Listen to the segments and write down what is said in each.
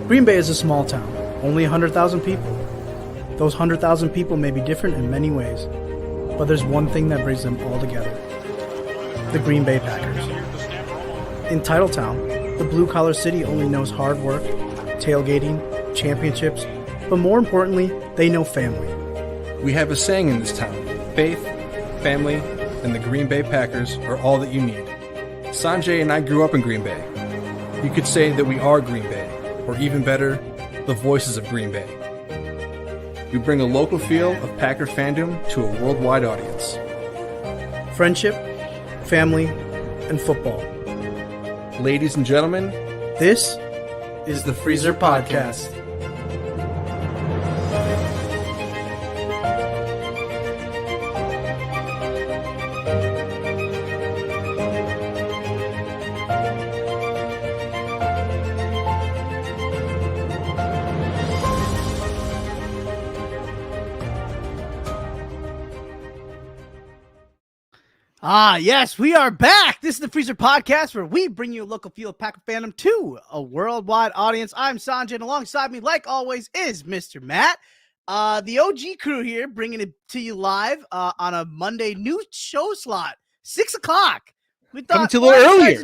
Green Bay is a small town, only 100,000 people. Those 100,000 people may be different in many ways, but there's one thing that brings them all together: the Green Bay Packers. In Titletown, the blue-collar city only knows hard work, tailgating, championships, but more importantly, they know family. We have a saying in this town: faith, family, and the Green Bay Packers are all that you need. Sanjay and I grew up in Green Bay. You could say that we are Green Bay, or even better, the voices of Green Bay. We bring a local feel of Packer fandom to a worldwide audience. Friendship, family, and football. Ladies and gentlemen, this is the Freezer Podcast. Yes, we are back. This is the Freezer Podcast, where we bring you a local feel of Packer fandom to a worldwide audience. I'm Sanjay, and alongside me, like always, is Mr. Matt. The OG crew here, bringing it to you live on a Monday new show slot, 6 o'clock. We thought coming to a little earlier.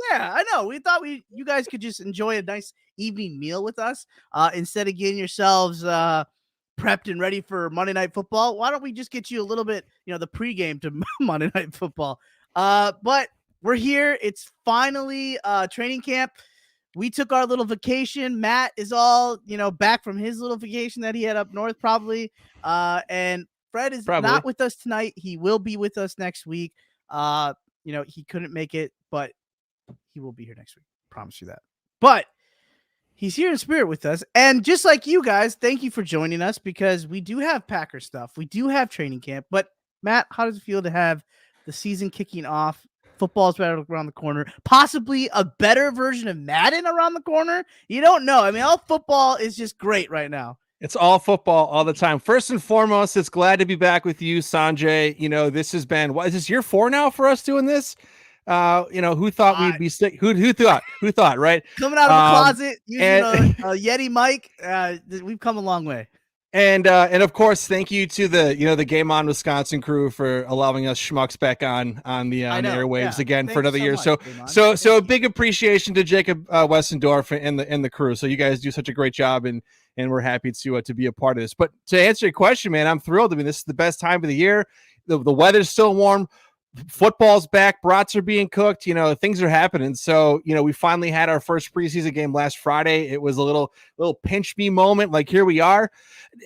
Yeah, I know. We thought you guys could just enjoy a nice evening meal with us instead of getting yourselves prepped and ready for Monday Night Football. Why don't we just get you a little bit, the pregame to Monday Night Football? But we're here. It's finally training camp. We took our little vacation. Matt is all, back from his little vacation that he had up north probably. And Fred is not with us tonight. He will be with us next week. He couldn't make it, but he will be here next week. Promise you that. But he's here in spirit with us. And just like you guys, thank you for joining us, because we do have Packer stuff. We do have training camp. But Matt, how does it feel to have the season kicking off? Football's right around the corner. Possibly a better version of Madden around the corner. You don't know. I mean, all football is just great right now. It's all football all the time. First and foremost, it's glad to be back with you, Sanjay. This has been, what is this, year 4 now for us doing this? Who thought we'd be sick? Who thought, right? Coming out of the closet, using a Yeti mic. We've come a long way. And of course, thank you to the Game On Wisconsin crew for allowing us schmucks back on the airwaves again for another year. So a big appreciation to Jacob Westendorf and the crew. So you guys do such a great job, and we're happy to be a part of this. But to answer your question, man, I'm thrilled. I mean, this is the best time of the year. The weather's still warm. Football's back. Brats are being cooked. Things are happening. So, we finally had our first preseason game last Friday. It was a little pinch me moment. Like, here we are.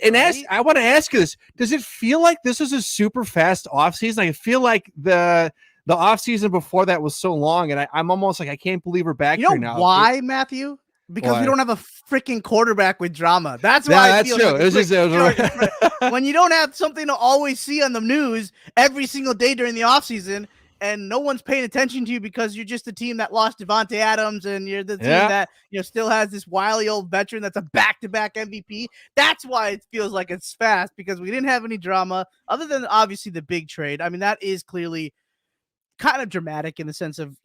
And I want to ask you this: does it feel like this is a super fast offseason? I feel like the offseason before that was so long, and I'm almost like, I can't believe we're back here now. Why, Matthew? Because we don't have a freaking quarterback with drama. That's why. That's true. Like when you don't have something to always see on the news every single day during the offseason, and no one's paying attention to you because you're just the team that lost Devontae Adams, and you're the team that still has this wily old veteran that's a back-to-back MVP. That's why it feels like it's fast, because we didn't have any drama other than obviously the big trade. I mean, that is clearly kind of dramatic in the sense of,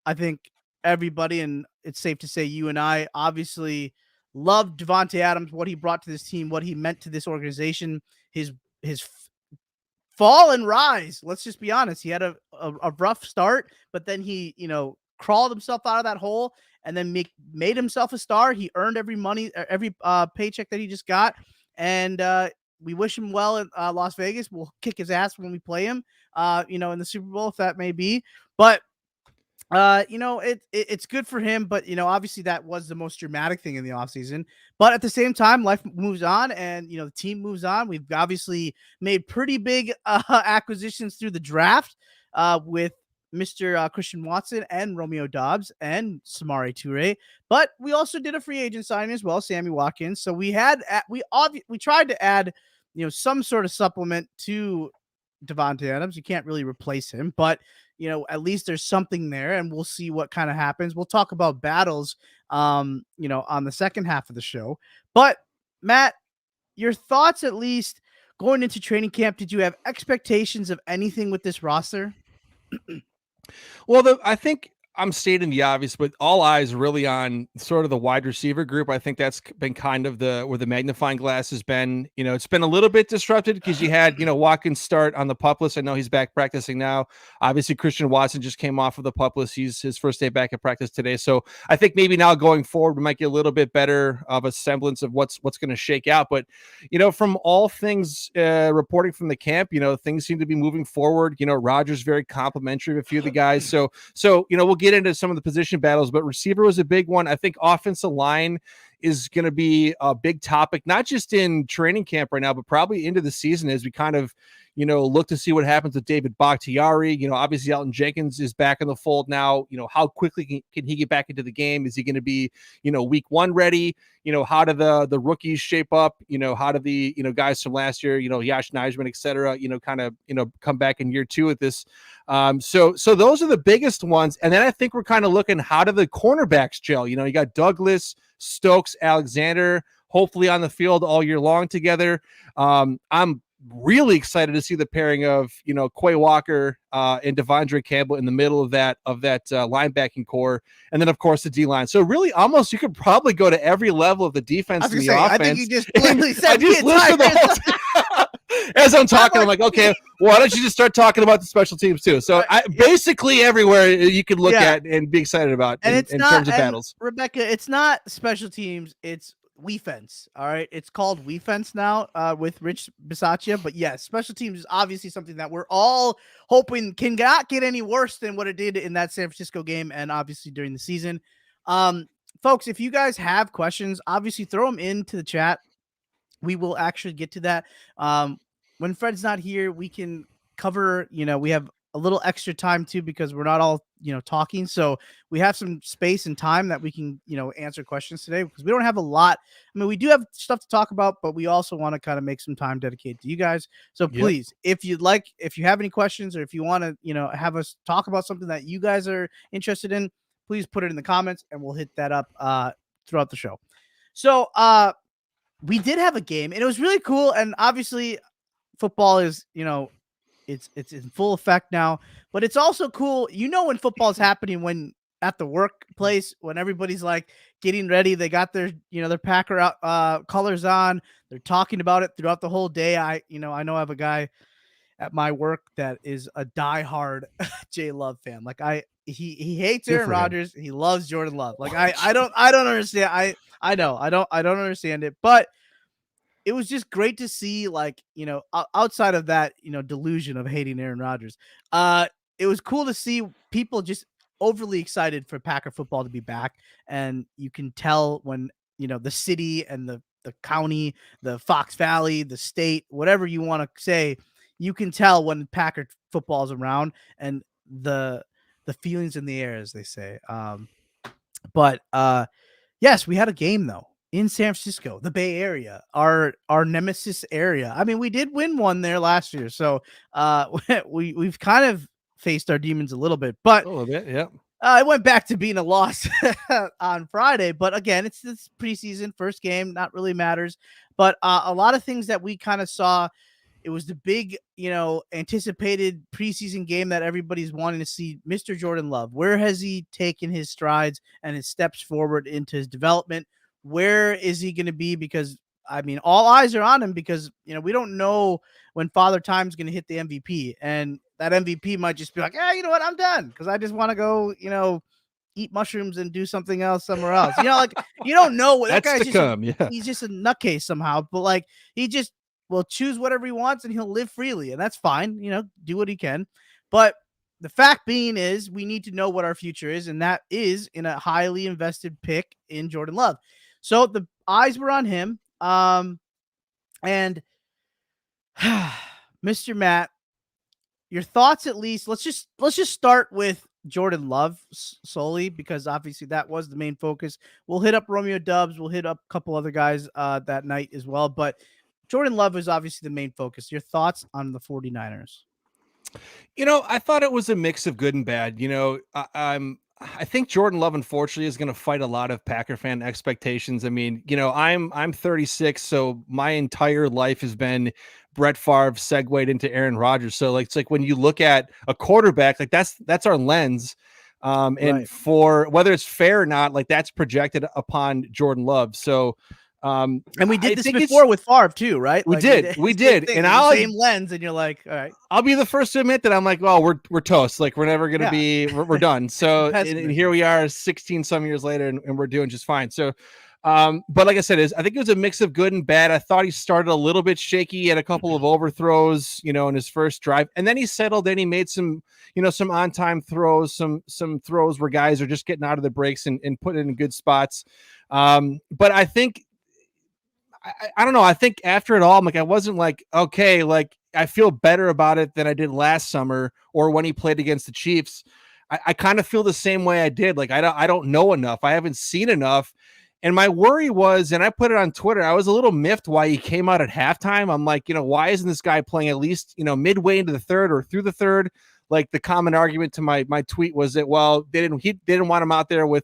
I think everybody, and it's safe to say you and I, obviously loved Devontae Adams, what he brought to this team, what he meant to this organization, his fall and rise. Let's just be honest. He had a rough start, but then he, crawled himself out of that hole and then made himself a star. He earned every paycheck that he just got. And we wish him well in Las Vegas. We'll kick his ass when we play him, in the Super Bowl, if that may be. But it's good for him, but obviously that was the most dramatic thing in the offseason. But at the same time, life moves on, and the team moves on. We've obviously made pretty big acquisitions through the draft with Mr. Christian Watson and Romeo Doubs and Samari Toure. But we also did a free agent signing as well, Sammy Watkins. So we tried to add some sort of supplement to Devontae Adams. You can't really replace him, but at least there's something there, and we'll see what kind of happens. We'll talk about battles, on the second half of the show. But Matt, your thoughts, at least going into training camp, did you have expectations of anything with this roster? Well, I think I'm stating the obvious, but all eyes really on sort of the wide receiver group. I think that's been kind of where the magnifying glass has been. It's been a little bit disrupted because you had, Watkins start on the PUP list. I know he's back practicing now. Obviously, Christian Watson just came off of the PUP list. He's his first day back at practice today. So I think maybe now going forward, we might get a little bit better of a semblance of what's going to shake out. But, from all things reporting from the camp, things seem to be moving forward. Rodgers very complimentary of a few of the guys. So we'll get into some of the position battles, but receiver was a big one. I think offensive line is going to be a big topic, not just in training camp right now, but probably into the season as we kind of, look to see what happens with David Bakhtiari. Obviously Elton Jenkins is back in the fold now. How quickly can he get back into the game? Is he going to be, week one ready? How do the rookies shape up? How do the, guys from last year, Yash Nijman, et cetera, kind of, come back in year two at this. So those are the biggest ones. And then I think we're kind of looking, how do the cornerbacks gel? You got Douglas, Stokes, Alexander, hopefully on the field all year long together. I'm really excited to see the pairing of, Quay Walker and Devondre Campbell in the middle of that linebacking core. And then of course the D-line. So really almost you could probably go to every level of the defense and the offense. I think you just literally said I just listed the whole as I'm talking, I'm like, okay, why don't you just start talking about the special teams too? So basically everywhere you could look at and be excited about in terms of battles. Rebecca, it's not special teams, it's WeFence. All right. It's called WeFence now with Rich Bisaccia. But yes, special teams is obviously something that we're all hoping cannot get any worse than what it did in that San Francisco game and obviously during the season. Folks, if you guys have questions, obviously throw them into the chat. We will actually get to that. When Fred's not here, we can cover, we have a little extra time too, because we're not all, talking. So we have some space and time that we can, answer questions today because we don't have a lot. I mean, we do have stuff to talk about, but we also want to kind of make some time dedicated to you guys. So please, if you have any questions or if you want to, have us talk about something that you guys are interested in, please put it in the comments and we'll hit that up throughout the show. So we did have a game and it was really cool. And obviously football is, it's in full effect now, but it's also cool. When football is happening, when at the workplace, when everybody's like getting ready, they got their, their Packer out, colors on, they're talking about it throughout the whole day. I know I have a guy at my work that is a diehard J Love fan. Like he hates Aaron Rodgers. He loves Jordan Love. Like I don't understand. I know I don't understand it, but it was just great to see, like, outside of that, delusion of hating Aaron Rodgers. It was cool to see people just overly excited for Packer football to be back. And you can tell when, the city and the county, the Fox Valley, the state, whatever you want to say, you can tell when Packer football is around and the feelings in the air, as they say. But yes, we had a game though. In San Francisco, the Bay Area, our nemesis area. I mean, we did win one there last year, so we've kind of faced our demons a little bit, but a little bit, yeah. It went back to being a loss on Friday, but again, it's this preseason first game, not really matters. But a lot of things that we kind of saw. It was the big, anticipated preseason game that everybody's wanting to see. Mr. Jordan Love, where has he taken his strides and his steps forward into his development? Where is he going to be? Because, I mean, all eyes are on him because, we don't know when Father Time's going to hit the MVP. And that MVP might just be like, you know what? I'm done because I just want to go, eat mushrooms and do something else somewhere else. Like, you don't know what that guy's just. He's just a nutcase somehow. But, like, he just will choose whatever he wants and he'll live freely. And that's fine. Do what he can. But the fact being is we need to know what our future is. And that is in a highly invested pick in Jordan Love. So the eyes were on him. And Mr. Matt, your thoughts at least. Let's just start with Jordan Love solely because obviously that was the main focus. We'll hit up Romeo Dubs. We'll hit up a couple other guys that night as well. But Jordan Love is obviously the main focus. Your thoughts on the 49ers? I thought it was a mix of good and bad. I think Jordan Love, unfortunately, is going to fight a lot of Packer fan expectations. I mean, I'm 36, so my entire life has been Brett Favre segued into Aaron Rodgers. So it's like when you look at a quarterback, like that's our lens. And for whether it's fair or not, like that's projected upon Jordan Love. So, and we did this before with Favre too, right? We did, and I'll same lens, and you're like, all right. I'll be the first to admit that I'm like, well, we're toast. Like we're never gonna be, we're done. So and here we are, 16 some years later, and we're doing just fine. So, but like I said, I think it was a mix of good and bad. I thought he started a little bit shaky, had a couple of overthrows, in his first drive, and then he settled in. He made some, some on time throws, some throws where guys are just getting out of the breaks and put it in good spots. But I think. I don't know. I think after it all, I'm like, I wasn't like, okay, like I feel better about it than I did last summer or when he played against the Chiefs. I kind of feel the same way I did. Like, I don't know enough. I haven't seen enough. And my worry was, and I put it on Twitter, I was a little miffed why he came out at halftime. I'm like, why isn't this guy playing at least, midway into the third or through the third? Like the common argument to my tweet was that, well, they didn't want him out there with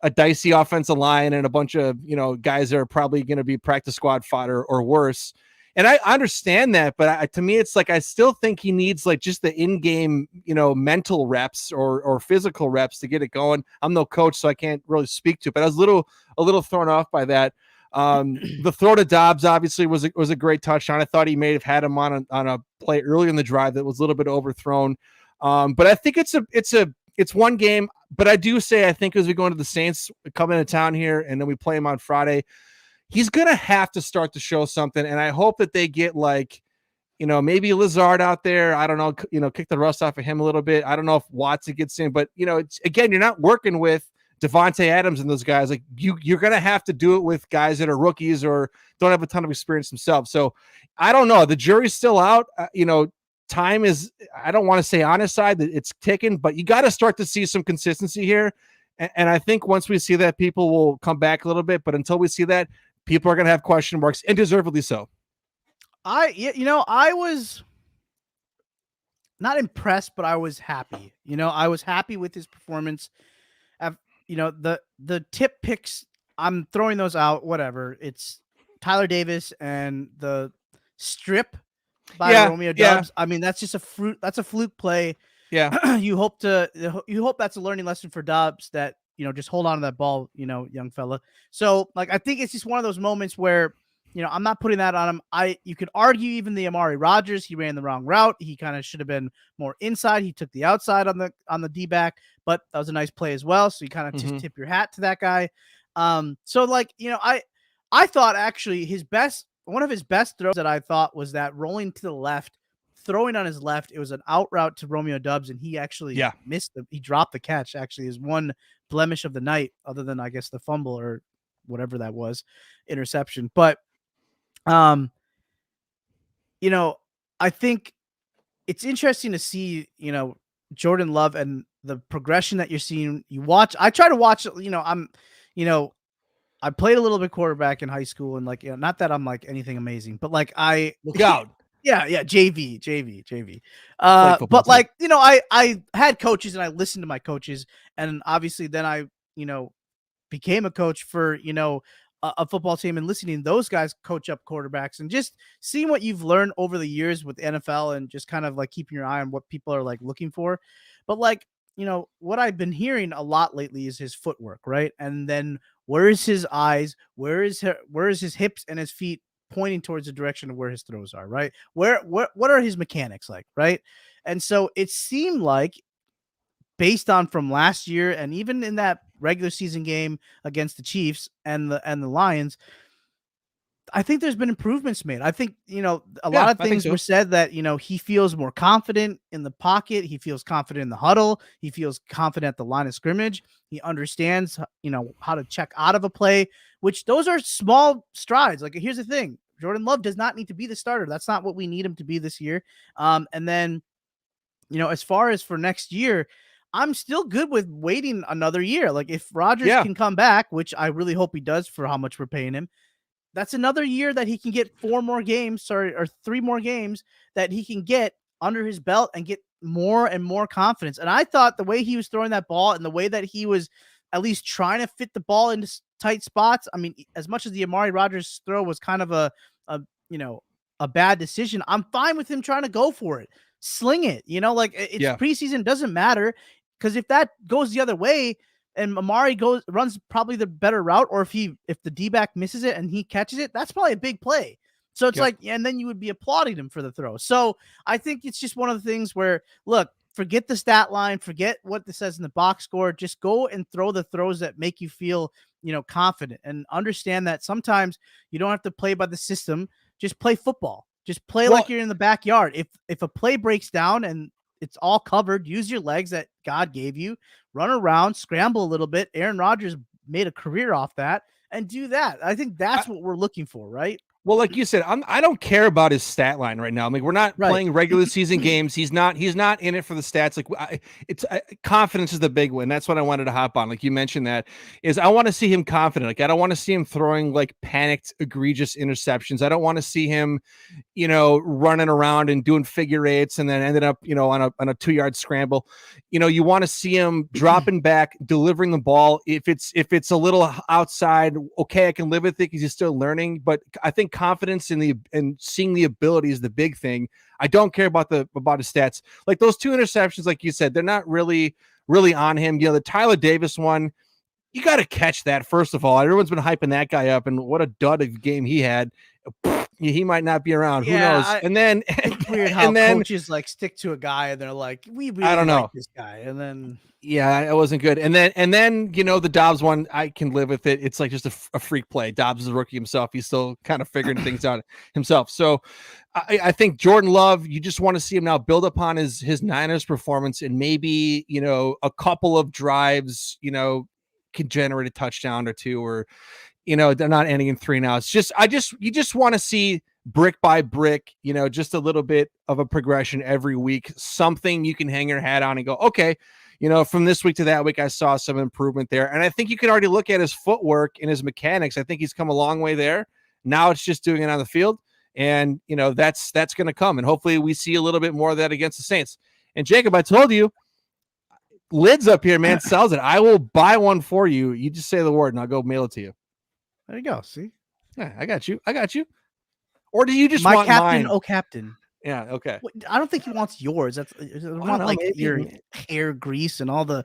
a dicey offensive line and a bunch of, guys that are probably going to be practice squad fodder or worse. And I understand that, but to me, it's like, I still think he needs like just the in-game, mental reps or physical reps to get it going. I'm no coach, so I can't really speak to it, but I was a little thrown off by that. The throw to Dobbs obviously was a great touchdown. I thought he may have had him on a play early in the drive that was a little bit overthrown. But I think it's one game, but I do say, I think as we go into the Saints coming into town here and then we play him on Friday, he's going to have to start to show something. And I hope that they get like, maybe Lazard out there. I don't know, kick the rust off of him a little bit. I don't know if Watson gets in, but again, you're not working with Devontae Adams and those guys. Like you're going to have to do it with guys that are rookies or don't have a ton of experience themselves. So I don't know. The jury's still out. Time is, I don't want to say on his side that it's ticking, but you got to start to see some consistency here. And I think once we see that, people will come back a little bit. But until we see that, people are going to have question marks, and deservedly so. I was not impressed, but I was happy. I was happy with his performance. The tip picks, I'm throwing those out, whatever. It's Tyler Davis and the strip by Romeo Doubs. I mean, that's just that's a fluke play. Yeah. you hope that's a learning lesson for Doubs that, just hold on to that ball, young fella. So like, I think it's just one of those moments where, I'm not putting that on him. You could argue even the Amari Rodgers, he ran the wrong route. He kind of should have been more inside. He took the outside on the D-back, but that was a nice play as well. So you kind of just tip your hat to that guy. So like, I thought actually one of his best throws that I thought was that rolling to the left, throwing on his left. It was an out route to Romeo Doubs, and he actually missed he dropped the catch. Actually, is one blemish of the night, other than I guess the fumble or whatever that was, interception. But, I think it's interesting to see, Jordan Love and the progression that you're seeing. I try to watch, I played a little bit quarterback in high school, and like, not that I'm like anything amazing, but like look out. Yeah. JV. But like, I had coaches and I listened to my coaches, and obviously then I, became a coach for, a football team, and listening to those guys coach up quarterbacks and just seeing what you've learned over the years with the NFL and just kind of like keeping your eye on what people are like looking for. But like, what I've been hearing a lot lately is his footwork, right? And then where is his eyes? Where is his hips and his feet pointing towards the direction of where his throws are, right? What are his mechanics like, right? And so it seemed like, based on from last year and even in that regular season game against the Chiefs and the Lions, I think there's been improvements made. I think, a lot of things were said that, he feels more confident in the pocket. He feels confident in the huddle. He feels confident at the line of scrimmage. He understands, how to check out of a play, which those are small strides. Like, here's the thing. Jordan Love does not need to be the starter. That's not what we need him to be this year. And then, as far as for next year, I'm still good with waiting another year. Like, if Rodgers can come back, which I really hope he does for how much we're paying him, that's another year that he can get 3 more games that he can get under his belt and get more and more confidence. And I thought the way he was throwing that ball and the way that he was at least trying to fit the ball into tight spots. I mean, as much as the Amari Rodgers throw was kind of a bad decision, I'm fine with him trying to go for it. Sling it, like it's preseason, doesn't matter. Because if that goes the other way and Amari runs probably the better route, or if the D-back misses it and he catches it, that's probably a big play. So it's like, and then you would be applauding him for the throw. So I think it's just one of the things where, look, forget the stat line, forget what this says in the box score. Just go and throw the throws that make you feel, confident, and understand that sometimes you don't have to play by the system. Just play football. Just play like you're in the backyard. If a play breaks down and it's all covered, use your legs that God gave you, run around, scramble a little bit. Aaron Rodgers made a career off that, and do that. I think that's what we're looking for, right? Well, like you said, I don't care about his stat line right now. I mean, we're not playing regular season games. He's not in it for the stats. Like confidence is the big one. That's what I wanted to hop on. Like you mentioned, that is, I want to see him confident. Like I don't want to see him throwing like panicked, egregious interceptions. I don't want to see him, running around and doing figure eights and then ended up, on a 2-yard scramble. You want to see him dropping back, delivering the ball. If it's a little outside, okay, I can live with it because he's still learning. But I think confidence in seeing the ability is the big thing. I don't care about his stats. Like those 2 interceptions, like you said, they're not really on him. The Tyler Davis one, you got to catch that first of all. Everyone's been hyping that guy up, and what a dud of game he had. He might not be around. Who knows? And then it's weird how coaches like stick to a guy and they're like, we really I don't know like this guy, and then it wasn't good. And then the Dobbs one, I can live with it. It's like just a freak play. Dobbs is a rookie himself. He's still kind of figuring things out himself. So I think Jordan Love, you just want to see him now build upon his Niners performance, and maybe a couple of drives can generate a touchdown or two, or they're not ending in 3 now. It's just you just want to see brick by brick, just a little bit of a progression every week, something you can hang your hat on and go, okay, from this week to that week, I saw some improvement there. And I think you can already look at his footwork and his mechanics. I think he's come a long way there. Now it's just doing it on the field. And, that's going to come. And hopefully we see a little bit more of that against the Saints. And Jacob, I told you, Lids up here, man, sells it. I will buy one for you. You just say the word and I'll go mail it to you. There you go. See? Yeah, I got you. Or do you just my want captain? Mine? Oh, captain. Yeah. Okay. I don't think he wants yours. I want like your hair grease and all the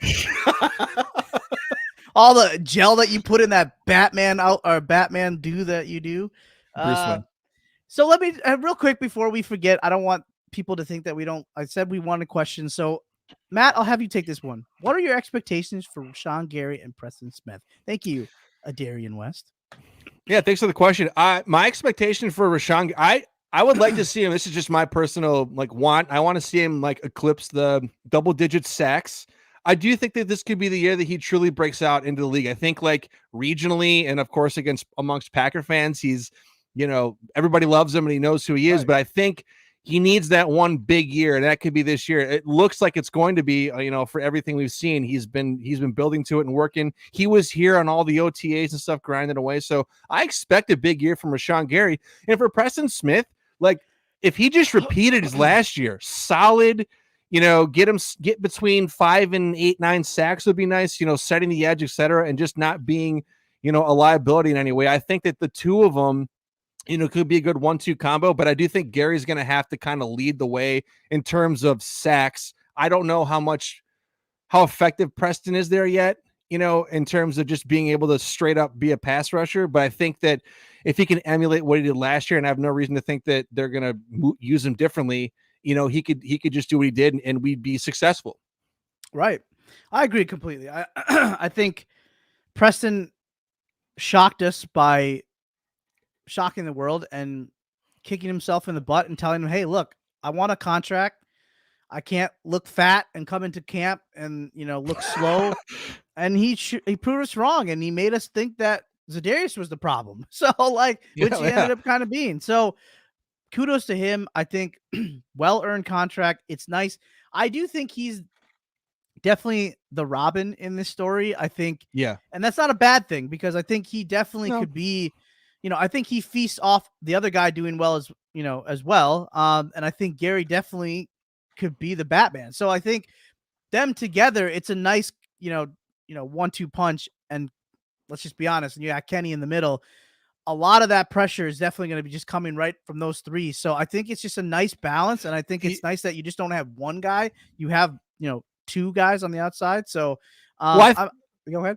all the gel that you put in that Batman do that you do. So let me real quick before we forget. I don't want people to think that we don't. I said we wanted questions. So Matt, I'll have you take this one. What are your expectations for Rashawn Gary and Preston Smith? Thank you, Adarian West. Yeah, thanks for the question. My expectation for Rashawn, I would like to see him. This is just my personal want. I want to see him eclipse the double-digit sacks. I do think that this could be the year that he truly breaks out into the league. I think regionally and of course amongst Packer fans, he's everybody loves him and he knows who he is. Right. But I think he needs that one big year, and that could be this year. It looks like it's going to be, for everything we've seen. He's been building to it and working. He was here on all the OTAs and stuff, grinding away. So I expect a big year from Rashawn Gary. And for Preston Smith, if he just repeated his last year, solid, get between 5 and 8, 9 sacks would be nice, setting the edge, etc., and just not being, a liability in any way. I think that the two of them, could be a good 1-2 combo, but I do think Gary's going to have to kind of lead the way in terms of sacks. I don't know how effective Preston is there yet, in terms of just being able to straight up be a pass rusher. But I think that if he can emulate what he did last year, and I have no reason to think that they're going to use him differently, he could just do what he did and we'd be successful. Right. I agree completely. I think Preston shocked us by shocking the world and kicking himself in the butt and telling him, hey, look, I want a contract. I can't look fat and come into camp and, look slow. And he proved us wrong. And he made us think that Za'Darius was the problem. So which he ended up kind of being. So kudos to him. I think well-earned contract. It's nice. I do think he's definitely the Robin in this story. I think, and that's not a bad thing, because I think he definitely could be, I think he feasts off the other guy doing well as well. And I think Gary definitely could be the Batman. So I think them together, it's a nice, 1-2 punch. And let's just be honest. And you got Kenny in the middle. A lot of that pressure is definitely going to be just coming right from those three. So I think it's just a nice balance. And I think it's nice that you just don't have one guy. You have, two guys on the outside. So, go ahead.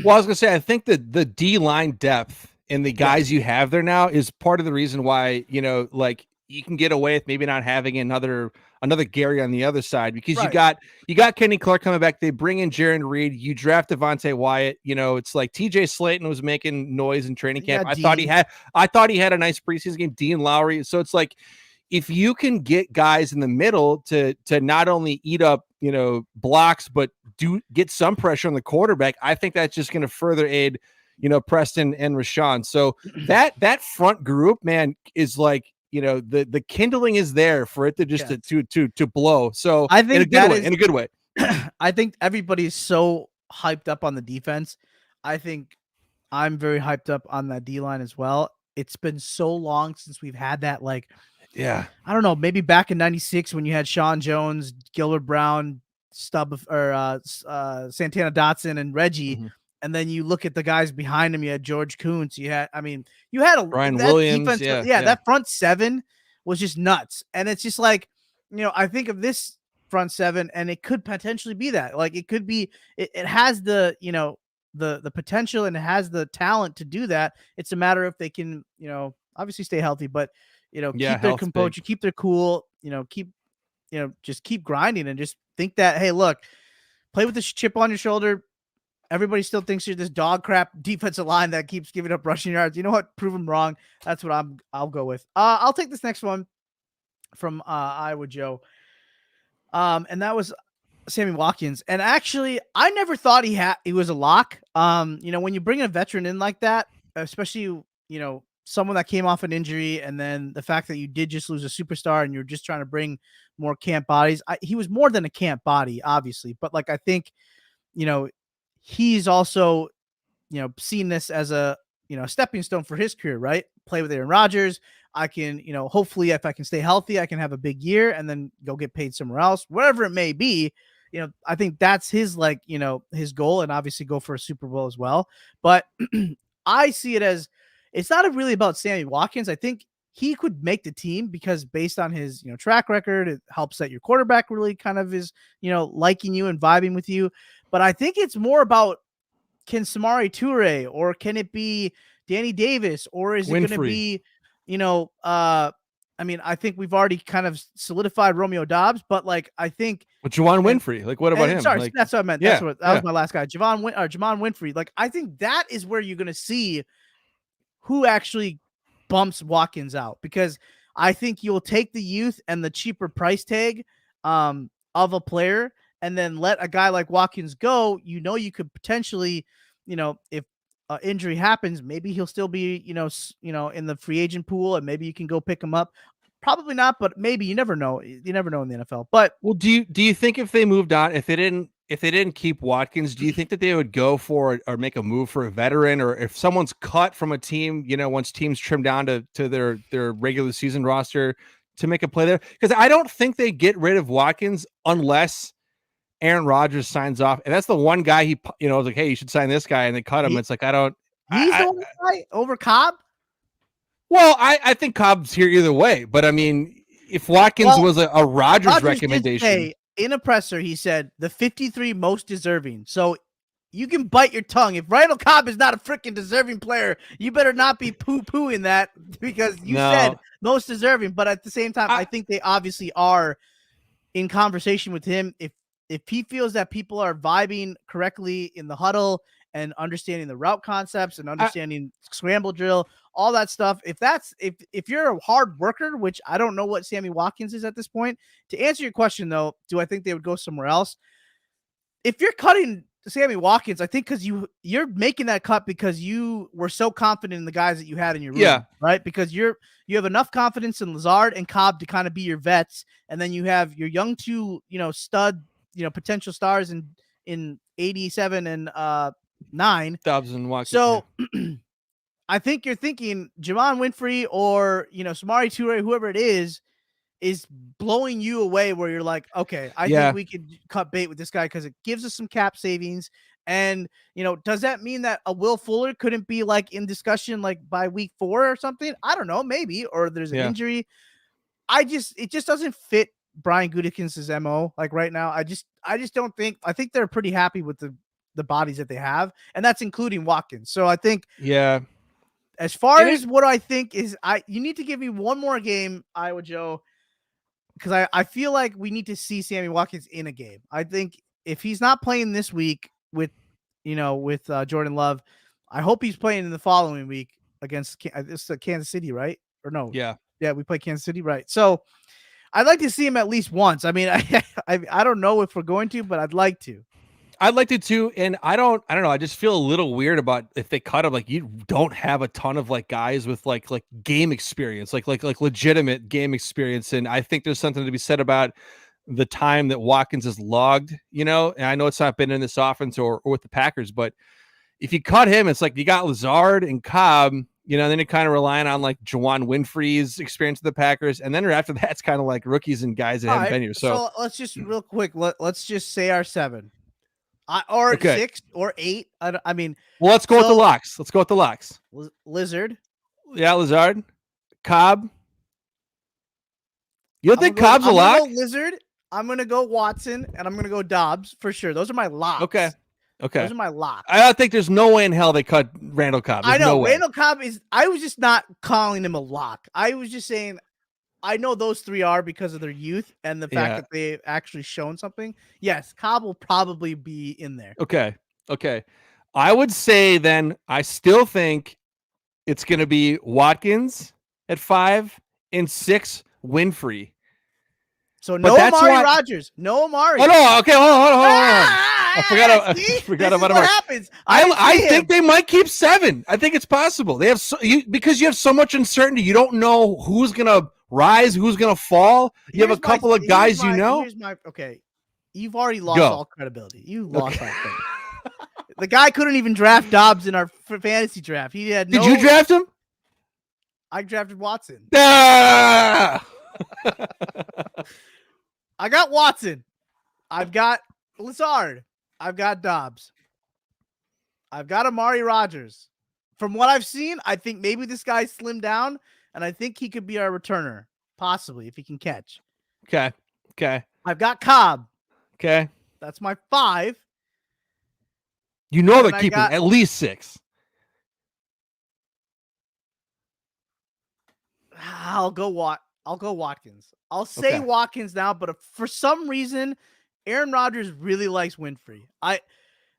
Well, I was gonna say, I think that the D line depth and the guys you have there now is part of the reason why, like you can get away with maybe not having another Gary on the other side, because you got Kenny Clark coming back. They bring in Jaron Reed. You draft Devontae Wyatt. It's like TJ Slayton was making noise in training camp. I thought he had a nice preseason game. Dean Lowry. So it's like, if you can get guys in the middle to not only eat up, blocks, but get some pressure on the quarterback, I think that's just going to further aid, Preston and Rashawn. So that front group, man, is like, the kindling is there for it to just to blow. So I think in a good way. I think everybody's so hyped up on the defense. I think I'm very hyped up on that D line as well. It's been so long since we've had that, like, I don't know, maybe back in '96 when you had Sean Jones, Gilbert Brown, Santana Dotson, and Reggie. Mm-hmm. And then you look at the guys behind him. You had George Kuntz. You had Brian Williams. Defense, that front seven was just nuts. And it's just like, I think of this front seven, and it could potentially be that. Like, it could be. It has the the potential, and it has the talent to do that. It's a matter if they can obviously stay healthy, but keep their composure, keep their cool. Just keep grinding, and just think that, hey, look, play with this chip on your shoulder. Everybody still thinks you're this dog crap defensive line that keeps giving up rushing yards. You know what? Prove them wrong. That's what I'll go with. I'll take this next one from Iowa Joe. And that was Sammy Watkins. And actually, I never thought he was a lock. When you bring a veteran in like that, especially, someone that came off an injury, and then the fact that you did just lose a superstar and you're just trying to bring more camp bodies. He was more than a camp body, obviously, but like, I think, he's also, seen this as a, stepping stone for his career, right? Play with Aaron Rodgers. I can, hopefully if I can stay healthy, I can have a big year and then go get paid somewhere else, whatever it may be. I think that's his, like, his goal, and obviously go for a Super Bowl as well. But I see it as, it's not really about Sammy Watkins. I think he could make the team because based on his, track record, it helps that your quarterback really kind of is, liking you and vibing with you. But I think it's more about, can Samori Toure, or can it be Danny Davis, or is it going to be, I think we've already kind of solidified Romeo Dobbs, but like, I think Juwan Winfrey, like, what about him? Sorry, like, that's what I meant. That was my last guy. Juwan Winfrey. Like, I think that is where you're going to see who actually bumps Watkins out, because I think you'll take the youth and the cheaper price tag of a player, and then let a guy like Watkins go. You could potentially, if injury happens, maybe he'll still be, in the free agent pool, and maybe you can go pick him up. Probably not, but maybe. You never know. You never know in the NFL. But do you think if they moved on, if they didn't keep Watkins, do you think that they would go for or make a move for a veteran, or if someone's cut from a team, once teams trim down to their regular season roster, to make a play there? Because I don't think they get rid of Watkins unless Aaron Rodgers signs off, and that's the one guy he was like, hey, you should sign this guy, and they cut him. It's like, he's the only guy over Cobb. Well, I think Cobb's here either way, but I mean, if Watkins was a Rodgers recommendation. Did say, in a presser, he said the 53 most deserving. So you can bite your tongue. If Randall Cobb is not a freaking deserving player, you better not be poo-pooing that, because you said most deserving. But at the same time, I think they obviously are in conversation with him. If he feels that people are vibing correctly in the huddle and understanding the route concepts and understanding scramble drill, all that stuff. If you're a hard worker, which I don't know what Sammy Watkins is at this point. To answer your question though, do I think they would go somewhere else? If you're cutting Sammy Watkins, I think because you're making that cut because you were so confident in the guys that you had in your room, right? Because you have enough confidence in Lazard and Cobb to kind of be your vets, and then you have your young two, stud, potential stars in 87 and 9. Dobbs and Watkins. So I think you're thinking Juwan Winfrey or, Samori Toure, whoever it is blowing you away, where you're like, okay, I think we could cut bait with this guy because it gives us some cap savings. And, does that mean that a Will Fuller couldn't be like in discussion, like by week 4 or something? I don't know, maybe, or there's an injury. It just doesn't fit Brian Gutekunst's MO like right now. I just don't think. I think they're pretty happy with the bodies that they have, and that's including Watkins. So I think as far as what I think is, you need to give me one more game, Iowa Joe, because I feel like we need to see Sammy Watkins in a game. I think if he's not playing this week with Jordan Love, I hope he's playing in the following week against Kansas City, right? Or no? Yeah, we play Kansas City, right? So I'd like to see him at least once. I mean, I don't know if we're going to, but I'd like to. I'd like to too, and I don't know. I just feel a little weird about if they cut him. Like, you don't have a ton of like guys with like game experience, like legitimate game experience, and I think there's something to be said about the time that Watkins has logged. And I know it's not been in this offense or with the Packers, but if you cut him, it's like you got Lazard and Cobb. And then you're kind of relying on like Juwan Winfrey's experience with the Packers, and then after that, it's kind of like rookies and guys that haven't been here. So let's just real quick. Let's just say our 7. Or 6 or 8. I mean, well, let's go with the locks. Let's go with the locks. Lizard. Yeah, Lazard. Cobb. You don't think Cobb's a lock? I'm going to go Lizard. I'm going to go Watson, and I'm going to go Dobbs for sure. Those are my locks. Okay. Those are my locks. I don't think there's no way in hell they cut Randall Cobb. There's I know. No Randall Cobb is – I was just not calling him a lock. I was just saying – I know those 3 are because of their youth and the fact that they've actually shown something. Yes, Cobb will probably be in there. Okay. I would say then I still think it's going to be Watkins at 5 and 6 Winfrey. So no Amari Rodgers. No Amari. Oh, no. Okay, hold on. I forgot about what happens. I think they might keep 7. I think it's possible. They have because you have so much uncertainty. You don't know who's going to rise, who's going to fall. You have a couple of guys okay. You've already lost all credibility. You lost all credibility. The guy couldn't even draft Dobbs in our fantasy draft. He had Did you draft him? I drafted Watson. Ah! I got Watson. I've got Lazard. I've got Dobbs. I've got Amari Rodgers. From what I've seen, I think maybe this guy slimmed down, and I think he could be our returner, possibly, if he can catch. Okay. I've got Cobb. Okay. That's my 5. They're keeping at least 6. I'll go Watkins. I'll say Watkins now, but for some reason, Aaron Rodgers really likes Winfrey.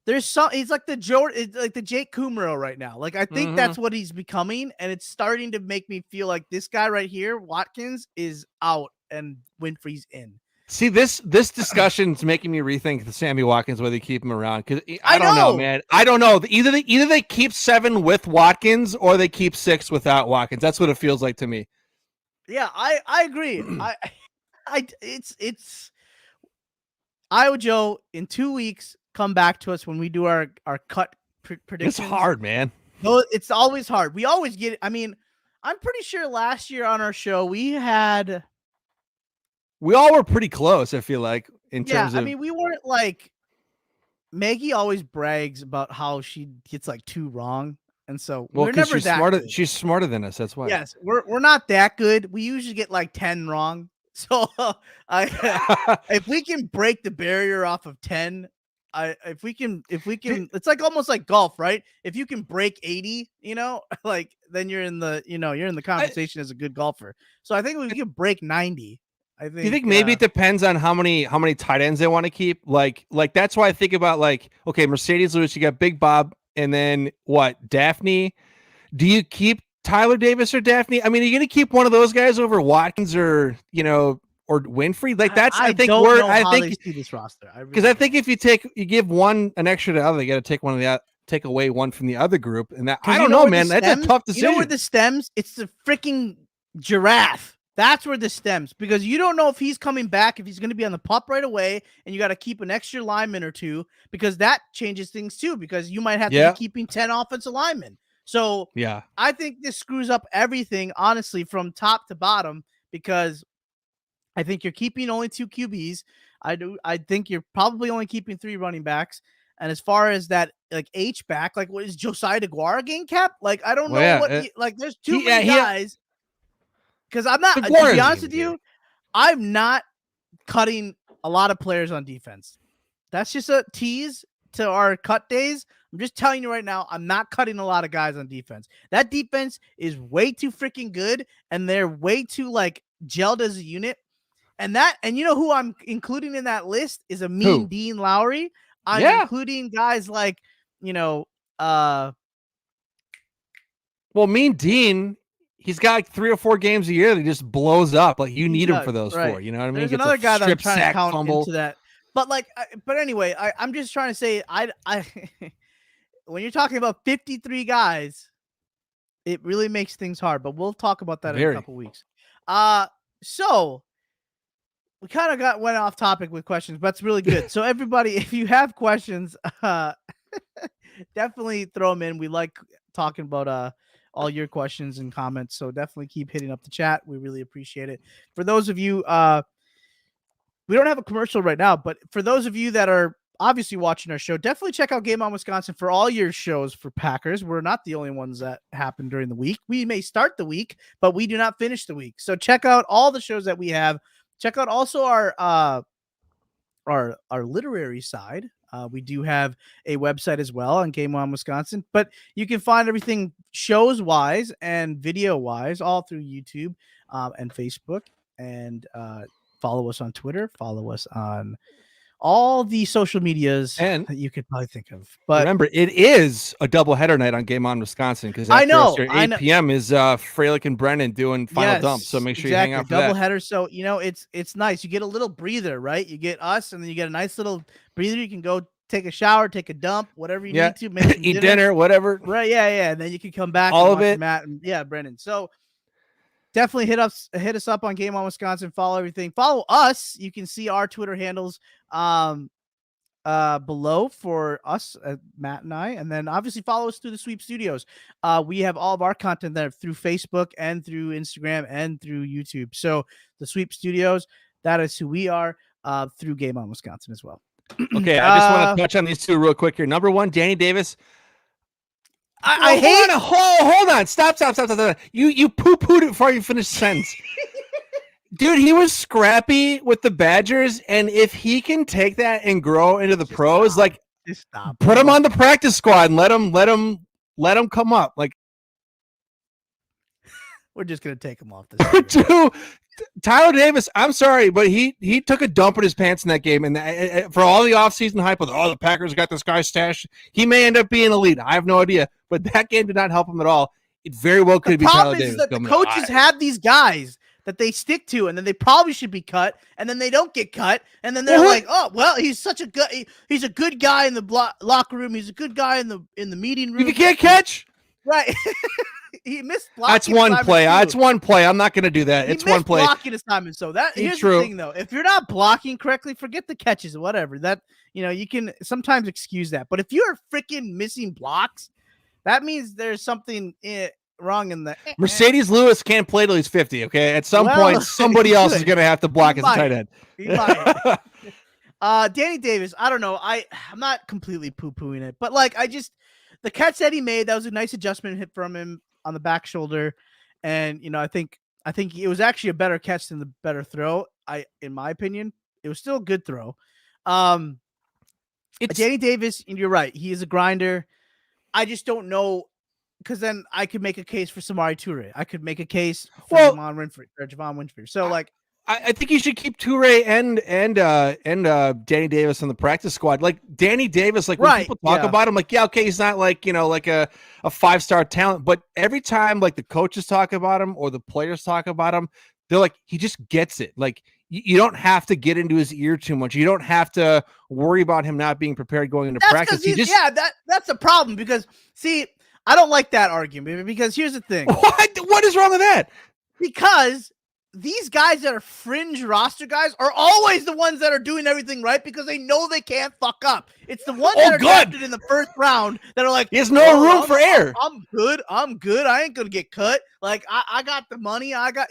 He's like the Jake Kummerow right now. Like, I think that's what he's becoming, and it's starting to make me feel like this guy right here, Watkins, is out and Winfrey's in. See, this discussion's making me rethink the Sammy Watkins, whether you keep him around, because I don't know, man. I don't know. Either they keep 7 with Watkins or they keep 6 without Watkins. That's what it feels like to me. Yeah, I agree. It's Iowa Joe in 2 weeks. Come back to us when we do our cut predictions. It's hard, man. No, it's always hard. We always get it. I mean, I'm pretty sure last year on our show we all were pretty close, I feel like, in terms of... I mean, we weren't like... Maggie always brags about how she gets like 2 wrong. And so we're never that good. She's smarter than us, that's why. Yes, we're not that good. We usually get like 10 wrong. So if we can break the barrier off of 10, if we can, it's like almost like golf, right? If you can break 80, like then you're in the conversation as a good golfer. So I think we can break 90. I think. Do you think maybe it depends on how many tight ends they want to keep? Like that's why I think about Mercedes Lewis. You got Big Bob, and then what? Daphne. Do you keep Tyler Davis or Daphne? I mean, are you going to keep one of those guys over Watkins or Winfrey? Like that's I think they see this roster because I think if you give one an extra to the other, you got to take one of the take away one from the other group, and that I don't know, man. That's a tough decision. You know where the stems? It's the freaking giraffe. That's where this stems, because you don't know if he's coming back, if he's going to be on the pup right away, and you got to keep an extra lineman or 2, because that changes things too, because you might have to be keeping 10 offensive linemen. So I think this screws up everything, honestly, from top to bottom, because I think you're keeping only 2 QBs. I think you're probably only keeping 3 running backs. And as far as that, like H back, like what is Josiah DeGuara getting kept? Like, I don't know what there's too many guys. Because I'm not, to be honest with you, I'm not cutting a lot of players on defense. That's just a tease to our cut days. I'm just telling you right now, I'm not cutting a lot of guys on defense. That defense is way too freaking good, and they're way too like gelled as a unit. And you know who I'm including in that list is a mean Dean Lowry. I'm including guys like, well, Mean Dean, he's got like 3 or 4 games a year that he just blows up. Like you need him for those 4. You know what I mean? There's another guy that I'm trying to count into that. But like, but anyway, I'm just trying to say, I when you're talking about 53 guys, it really makes things hard. But we'll talk about that in a couple weeks. So we kind of went off topic with questions, but it's really good. So everybody, if you have questions, definitely throw them in. We like talking about all your questions and comments. So definitely keep hitting up the chat. We really appreciate it. For those of you, we don't have a commercial right now, but for those of you that are obviously watching our show, definitely check out Game On Wisconsin for all your shows for Packers. We're not the only ones that happen during the week. We may start the week, but we do not finish the week. So check out all the shows that we have. Check out also our literary side. We do have a website as well on Game On Wisconsin, but you can find everything shows wise and video wise all through YouTube and Facebook, and follow us on Twitter, follow us on all the social medias that you could probably think of. But remember, it is a doubleheader night on Game On Wisconsin because I know 8 p.m. is Freilich and Brennan doing final dump. So make sure you hang out for doubleheader. So it's nice. You get a little breather, right? You get us, and then you get a nice little breather. You can go take a shower, take a dump, whatever you need to. Make eat dinner, whatever. Right? Yeah. And then you can come back. All of it, Matt and Brennan. So definitely hit us up on Game On Wisconsin. Follow everything. Follow us. You can see our Twitter handles below for us, Matt and I, and then obviously follow us through the Sweep Studios. We have all of our content there through Facebook and through Instagram and through YouTube. So the Sweep Studios, that is who we are, through Game On Wisconsin as well. Okay, I just want to touch on these two real quick here. Number one, Danny Davis. I hate. Hold on. Stop. You poo-pooed it before you finished the sentence. Dude, he was scrappy with the Badgers, and if he can take that and grow into the pros, like put him on the practice squad and let him come up. Like we're just gonna take him off this. Dude, Tyler Davis, I'm sorry, but he took a dump in his pants in that game, and for all the offseason hype of the Packers got this guy stashed, he may end up being elite. I have no idea, but that game did not help him at all. It very well could be Tyler Davis. The coaches have these guys that they stick to, and then they probably should be cut, and then they don't get cut, and then they're like, "Oh, well, he's a good guy in the locker room. He's a good guy in the meeting room." If you can't catch, right? He missed blocking. That's one play. That's one play. I'm not going to do that. It's one play. Blocking assignment. So here's the thing, though. If you're not blocking correctly, forget the catches or whatever. That you can sometimes excuse that, but if you're freaking missing blocks, that means there's something wrong in the Mercedes Lewis can't play till he's 50. Okay, at some point somebody else is going to have to block his tight end. Danny Davis, I don't know. I'm not completely poo-pooing it, but like the catch that he made, that was a nice adjustment hit from him on the back shoulder, and I think it was actually a better catch than the better throw. In my opinion, it was still a good throw. Danny Davis, and you're right, he is a grinder. I just don't know. Because then I could make a case for Samori Toure. I could make a case for Javon Winfrey. So I think you should keep Toure and Danny Davis on the practice squad. Like Danny Davis, like when people talk about him, like he's not like like a 5-star talent, but every time like the coaches talk about him or the players talk about him, they're like he just gets it. Like you don't have to get into his ear too much. You don't have to worry about him not being prepared going into practice. That's a problem because see. I don't like that argument because here's the thing. What is wrong with that? Because these guys that are fringe roster guys are always the ones that are doing everything right because they know they can't fuck up. It's the ones that are drafted in the first round that are like, there's no room for error. I'm good. I ain't going to get cut. Like, I got the money. I got,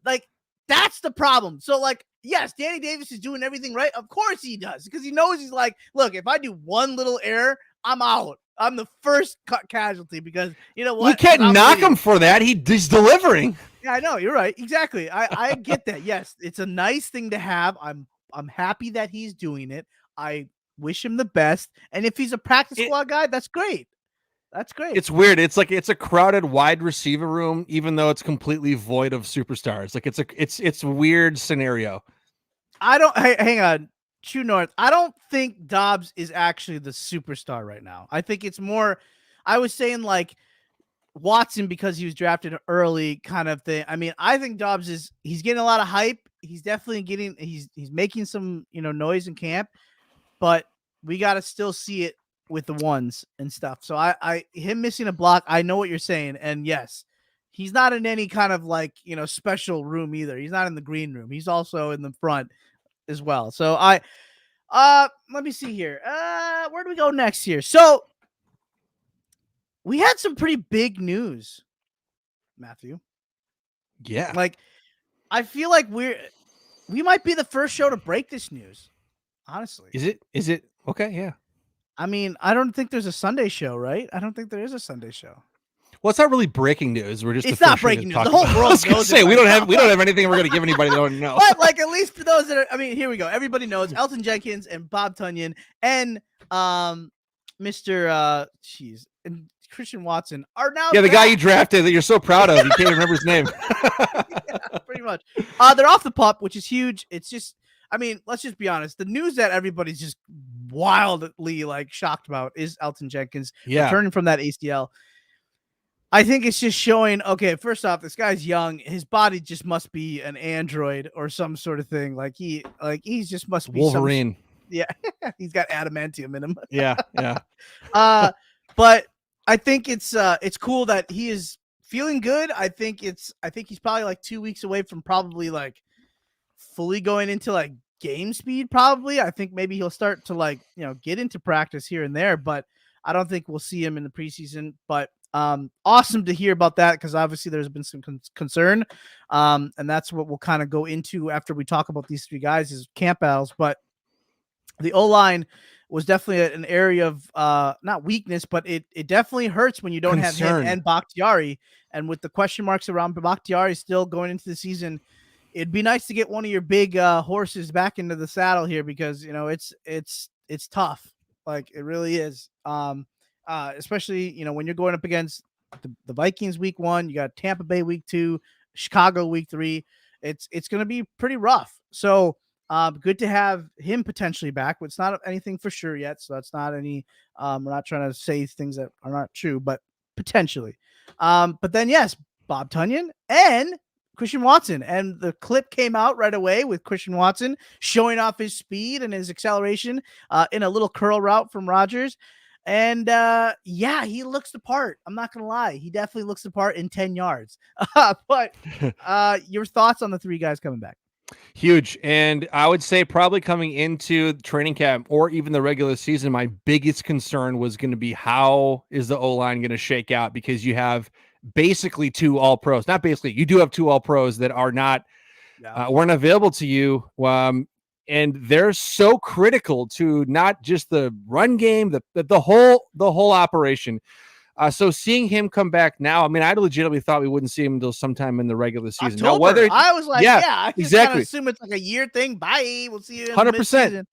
like, that's the problem. So, like, yes, Danny Davis is doing everything right. Of course he does because he knows he's like, look, if I do one little error, I'm out. I'm the first casualty because you know what? We can't knock him for that. He's delivering. Yeah, I know. You're right. Exactly. I get that. Yes, it's a nice thing to have. I'm happy that he's doing it. I wish him the best. And if he's a practice squad guy, that's great. That's great. It's weird. It's like it's a crowded wide receiver room, even though it's completely void of superstars. Like it's a weird scenario. Hang on. True North. I don't think Dobbs is actually the superstar right now. I think it's more. I was saying like Watson because he was drafted early, kind of thing. I mean, I think Dobbs he's getting a lot of hype. He's definitely he's making some noise in camp, but we got to still see it with the ones and stuff. So him missing a block, I know what you're saying. And yes, he's not in any kind of like, special room either. He's not in the green room. He's also in the front as well. So let me see here. Where do we go next here? So we had some pretty big news, Matthew. Yeah. Like, I feel like we might be the first show to break this news. Honestly. Is it? Okay. Yeah. I mean, I don't think there's a Sunday show, right? I don't think there is a Sunday show. Well, it's not really breaking news. We're just it's not breaking news. The whole world knows. We don't have anything we're going to give anybody that don't know. But like at least for those that are, I mean, here we go. Everybody knows Elgton Jenkins and Bob Tonyan and Mr. And Christian Watson are now the guy you drafted that you're so proud of. You can't remember his name. Yeah, pretty much. They're off the pup, which is huge. It's just, I mean, let's just be honest. The news that everybody's just wildly like shocked about is Elgton Jenkins returning from that ACL. I think it's just showing, okay, first off, this guy's young. His body just must be an android or some sort of thing. Like he's just must be Wolverine. Yeah. He's got adamantium in him. Yeah. But I think it's cool that he is feeling good. I think he's probably like 2 weeks away from probably like fully going into like game speed. Probably. I think maybe he'll start to like, get into practice here and there, but I don't think we'll see him in the preseason, but awesome to hear about that because obviously there's been some concern, and that's what we'll kind of go into after we talk about these three guys is camp battles. But the O-line was definitely an area of not weakness, but it definitely hurts when you don't have him and Bakhtiari, and with the question marks around Bakhtiari still going into the season, it'd be nice to get one of your big horses back into the saddle here because it's tough, like it really is. Especially, when you're going up against the Vikings week 1, you got Tampa Bay week 2, Chicago week 3. It's going to be pretty rough. So good to have him potentially back. It's not anything for sure yet. So that's not any, we're not trying to say things that are not true, but potentially. But then, yes, Bob Tonyan and Christian Watson. And the clip came out right away with Christian Watson showing off his speed and his acceleration in a little curl route from Rodgers. And he looks the part. I'm not gonna lie, he definitely looks the part in 10 yards. But your thoughts on the three guys coming back? Huge. And I would say probably coming into training camp or even the regular season, my biggest concern was going to be how is the O-line going to shake out, because you have basically 2 all-pros. Not basically, you do have 2 all-pros that are not weren't available to you. And they're so critical to not just the run game, the whole operation. So seeing him come back now, I mean, I legitimately thought we wouldn't see him until sometime in the regular season. October. Now, whether I was like, I exactly assume it's like a year thing. Bye. We'll see you in 100%.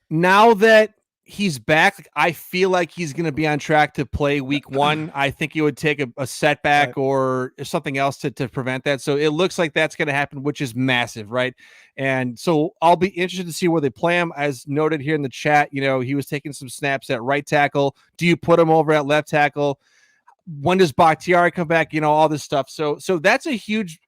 Now that he's back, I feel like he's going to be on track to play week 1. I think it would take a setback or something else to prevent that. So it looks like that's going to happen, which is massive, right? And so I'll be interested to see where they play him. As noted here in the chat, he was taking some snaps at right tackle. Do you put him over at left tackle? When does Bakhtiari come back? All this stuff. So that's a huge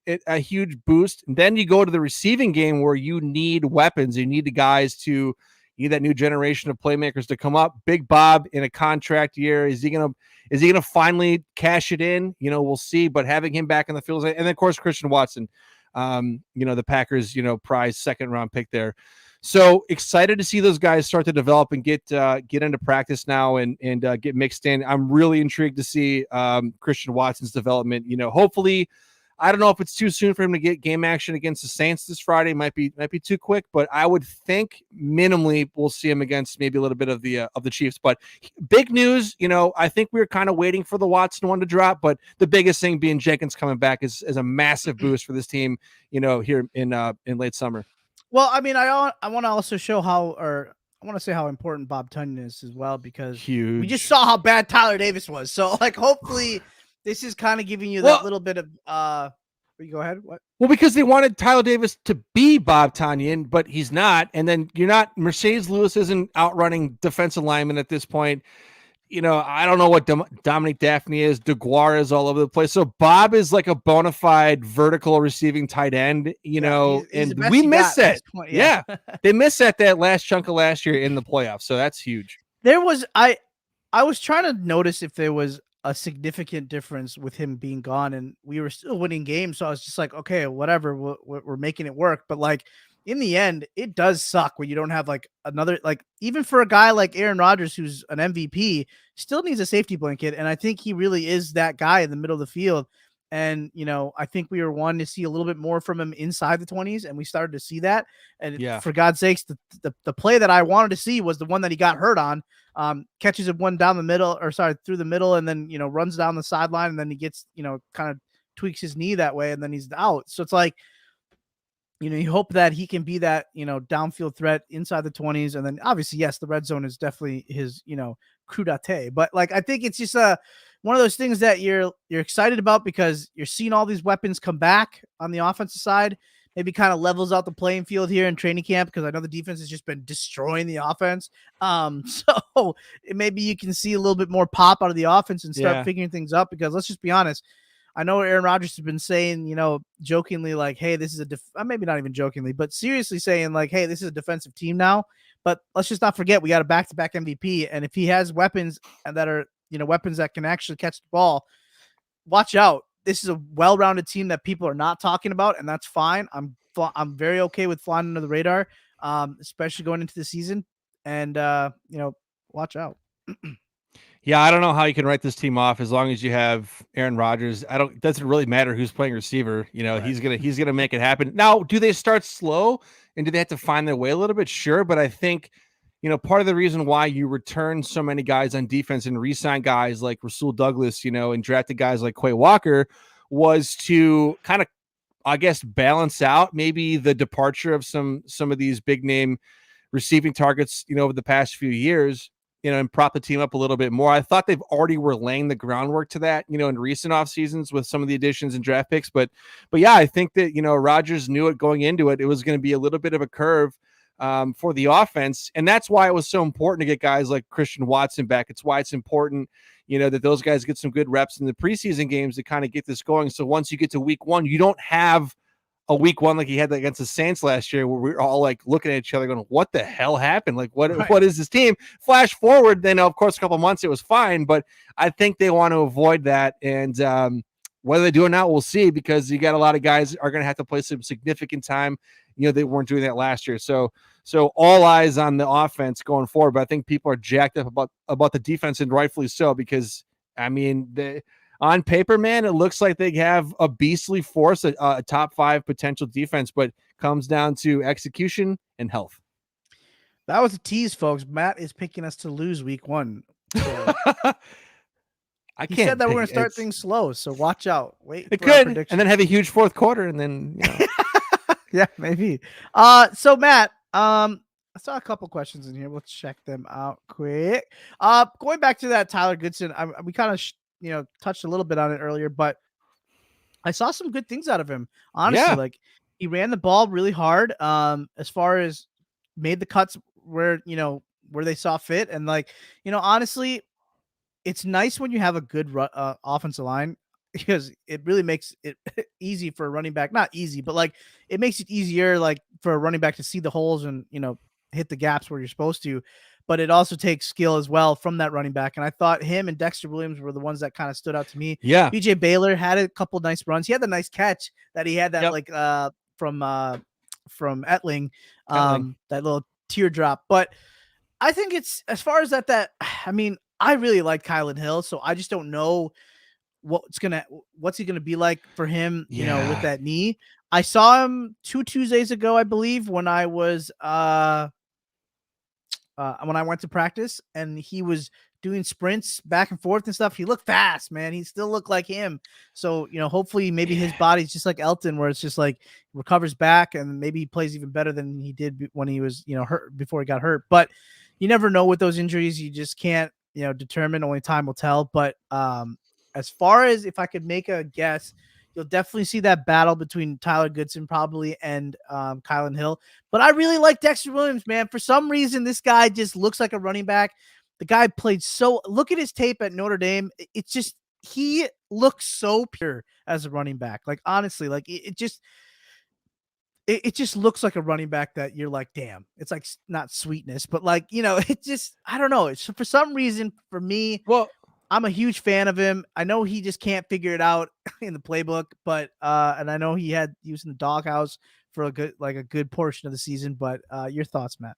boost. And then you go to the receiving game where you need weapons. You need the guys to – you need that new generation of playmakers to come up. Big Bob in a contract year. Is he gonna finally cash it in? We'll see. But having him back in the field, and then of course Christian Watson, the Packers, prize 2nd round pick there. So excited to see those guys start to develop and get into practice now and get mixed in. I'm really intrigued to see Christian Watson's development. Hopefully I don't know if it's too soon for him to get game action against the Saints this Friday. Might be too quick, but I would think minimally we'll see him against maybe a little bit of the Chiefs. But big news, I think we were kind of waiting for the Watson one to drop, but the biggest thing being Jenkins coming back is a massive boost for this team, here in late summer. Well, I mean, I want to also show I want to say how important Bob Tunyon is as well, because we just saw how bad Tyler Davis was. So, like, hopefully this is kind of giving you that little bit of you go ahead. What? Well, because they wanted Tyler Davis to be Bob Tunyon, but he's not. And then you're not. Mercedes Lewis isn't outrunning defensive linemen at this point. I don't know what Dominic Daphne is. DeGuara is all over the place. So Bob is like a bona fide vertical receiving tight end, he's and we miss that. Yeah. They missed that last chunk of last year in the playoffs. So that's huge. I was trying to notice if there was a significant difference with him being gone, and we were still winning games. So I was just like, okay, whatever, we're making it work. But like, in the end, it does suck when you don't have like another, like, even for a guy like Aaron Rodgers, who's an MVP, still needs a safety blanket. And I think he really is that guy in the middle of the field. And, I think we were wanting to see a little bit more from him inside the 20s, and we started to see that. And for God's sakes, the play that I wanted to see was the one that he got hurt on. Catches it one down the middle, through the middle, and then, runs down the sideline, and then he gets, kind of tweaks his knee that way, and then he's out. So it's like, you hope that he can be that, downfield threat inside the 20s. And then obviously, yes, the red zone is definitely his, crudité. But like, I think it's just one of those things that you're excited about, because you're seeing all these weapons come back on the offensive side. Maybe kind of levels out the playing field here in training camp, because I know the defense has just been destroying the offense. So maybe you can see a little bit more pop out of the offense and start figuring things out, because let's just be honest. I know Aaron Rodgers has been saying, jokingly, like, hey, this is maybe not even jokingly, but seriously saying, like, hey, this is a defensive team now. But let's just not forget, we got a back-to-back MVP. And if he has weapons that are, weapons that can actually catch the ball, watch out. This is a well-rounded team that people are not talking about, and that's fine. I'm very okay with flying under the radar, especially going into the season. And, watch out. Yeah, I don't know how you can write this team off as long as you have Aaron Rodgers. It doesn't really matter who's playing receiver. Right. He's gonna make it happen. Now, do they start slow and do they have to find their way a little bit? Sure, but I think part of the reason why you return so many guys on defense and re-sign guys like Rasul Douglas, and drafted guys like Quay Walker was to kind of, I guess, balance out maybe the departure of some of these big name receiving targets, over the past few years. And prop the team up a little bit more. I thought they've already were laying the groundwork to that, in recent off seasons with some of the additions and draft picks. But yeah, I think that, Rodgers knew it going into it. It was going to be a little bit of a curve for the offense. And that's why it was so important to get guys like Christian Watson back. It's why it's important, that those guys get some good reps in the preseason games to kind of get this going. So once you get to week one, you don't have a week one like he had against the Saints last year, where we were all like looking at each other going, what the hell happened? Like, what is this team? Flash forward, then of course a couple months it was fine, but I think they want to avoid that. And whether they do it now, we'll see, because you got a lot of guys are going to have to play some significant time. They weren't doing that last year. So all eyes on the offense going forward. But I think people are jacked up about the defense, and rightfully so, because I mean, on paper, man, it looks like they have a beastly force, a top 5 potential defense, but comes down to execution and health. That was a tease, folks. Matt is picking us to lose week 1. So he said that we're going to start things slow, so watch out. Wait, it could, and then have a huge fourth quarter, and then yeah, maybe. So Matt, I saw a couple questions in here. We'll check them out quick. Going back to that Tyler Goodson, we kind of touched a little bit on it earlier, but I saw some good things out of him. Honestly, like, he ran the ball really hard. As far as made the cuts where they saw fit, and honestly, it's nice when you have a good offensive line, because it really makes it easy for a running back. Not easy, but like, it makes it easier, like, for a running back to see the holes and hit the gaps where you're supposed to. But it also takes skill as well from that running back. And I thought him and Dexter Williams were the ones that kind of stood out to me. Yeah. BJ Baylor had a couple nice runs. He had the nice catch that he had that from Etling, that little teardrop. But I think it's, as far as that, I mean, I really like Kylan Hill. So I just don't know what's he gonna be like for him, you know, with that knee. I saw him 2 Tuesdays ago, I believe, when I was when I went to practice, and he was doing sprints back and forth and stuff. He looked fast, man. He still looked like him. So, you know, hopefully maybe his body's just like Elton, where it's just like recovers back, and maybe he plays even better than he did when he was, you know, hurt before he got hurt. But you never know with those injuries. You just can't, you know, determine. Only time will tell. But as far as if I could make a guess, you'll definitely see that battle between Tyler Goodson probably and Kylan Hill. But I really like Dexter Williams, man. For some reason, this guy just looks like a running back. The guy played look at his tape at Notre Dame. It's just, he looks so pure as a running back. Like, honestly, like it just looks like a running back that you're like, damn, it's like not sweetness, but like, you know, it just, I don't know. It's for some reason for me. Well, I'm a huge fan of him. I know he just can't figure it out in the playbook, but and I know he was in the doghouse for a good portion of the season. But your thoughts, Matt?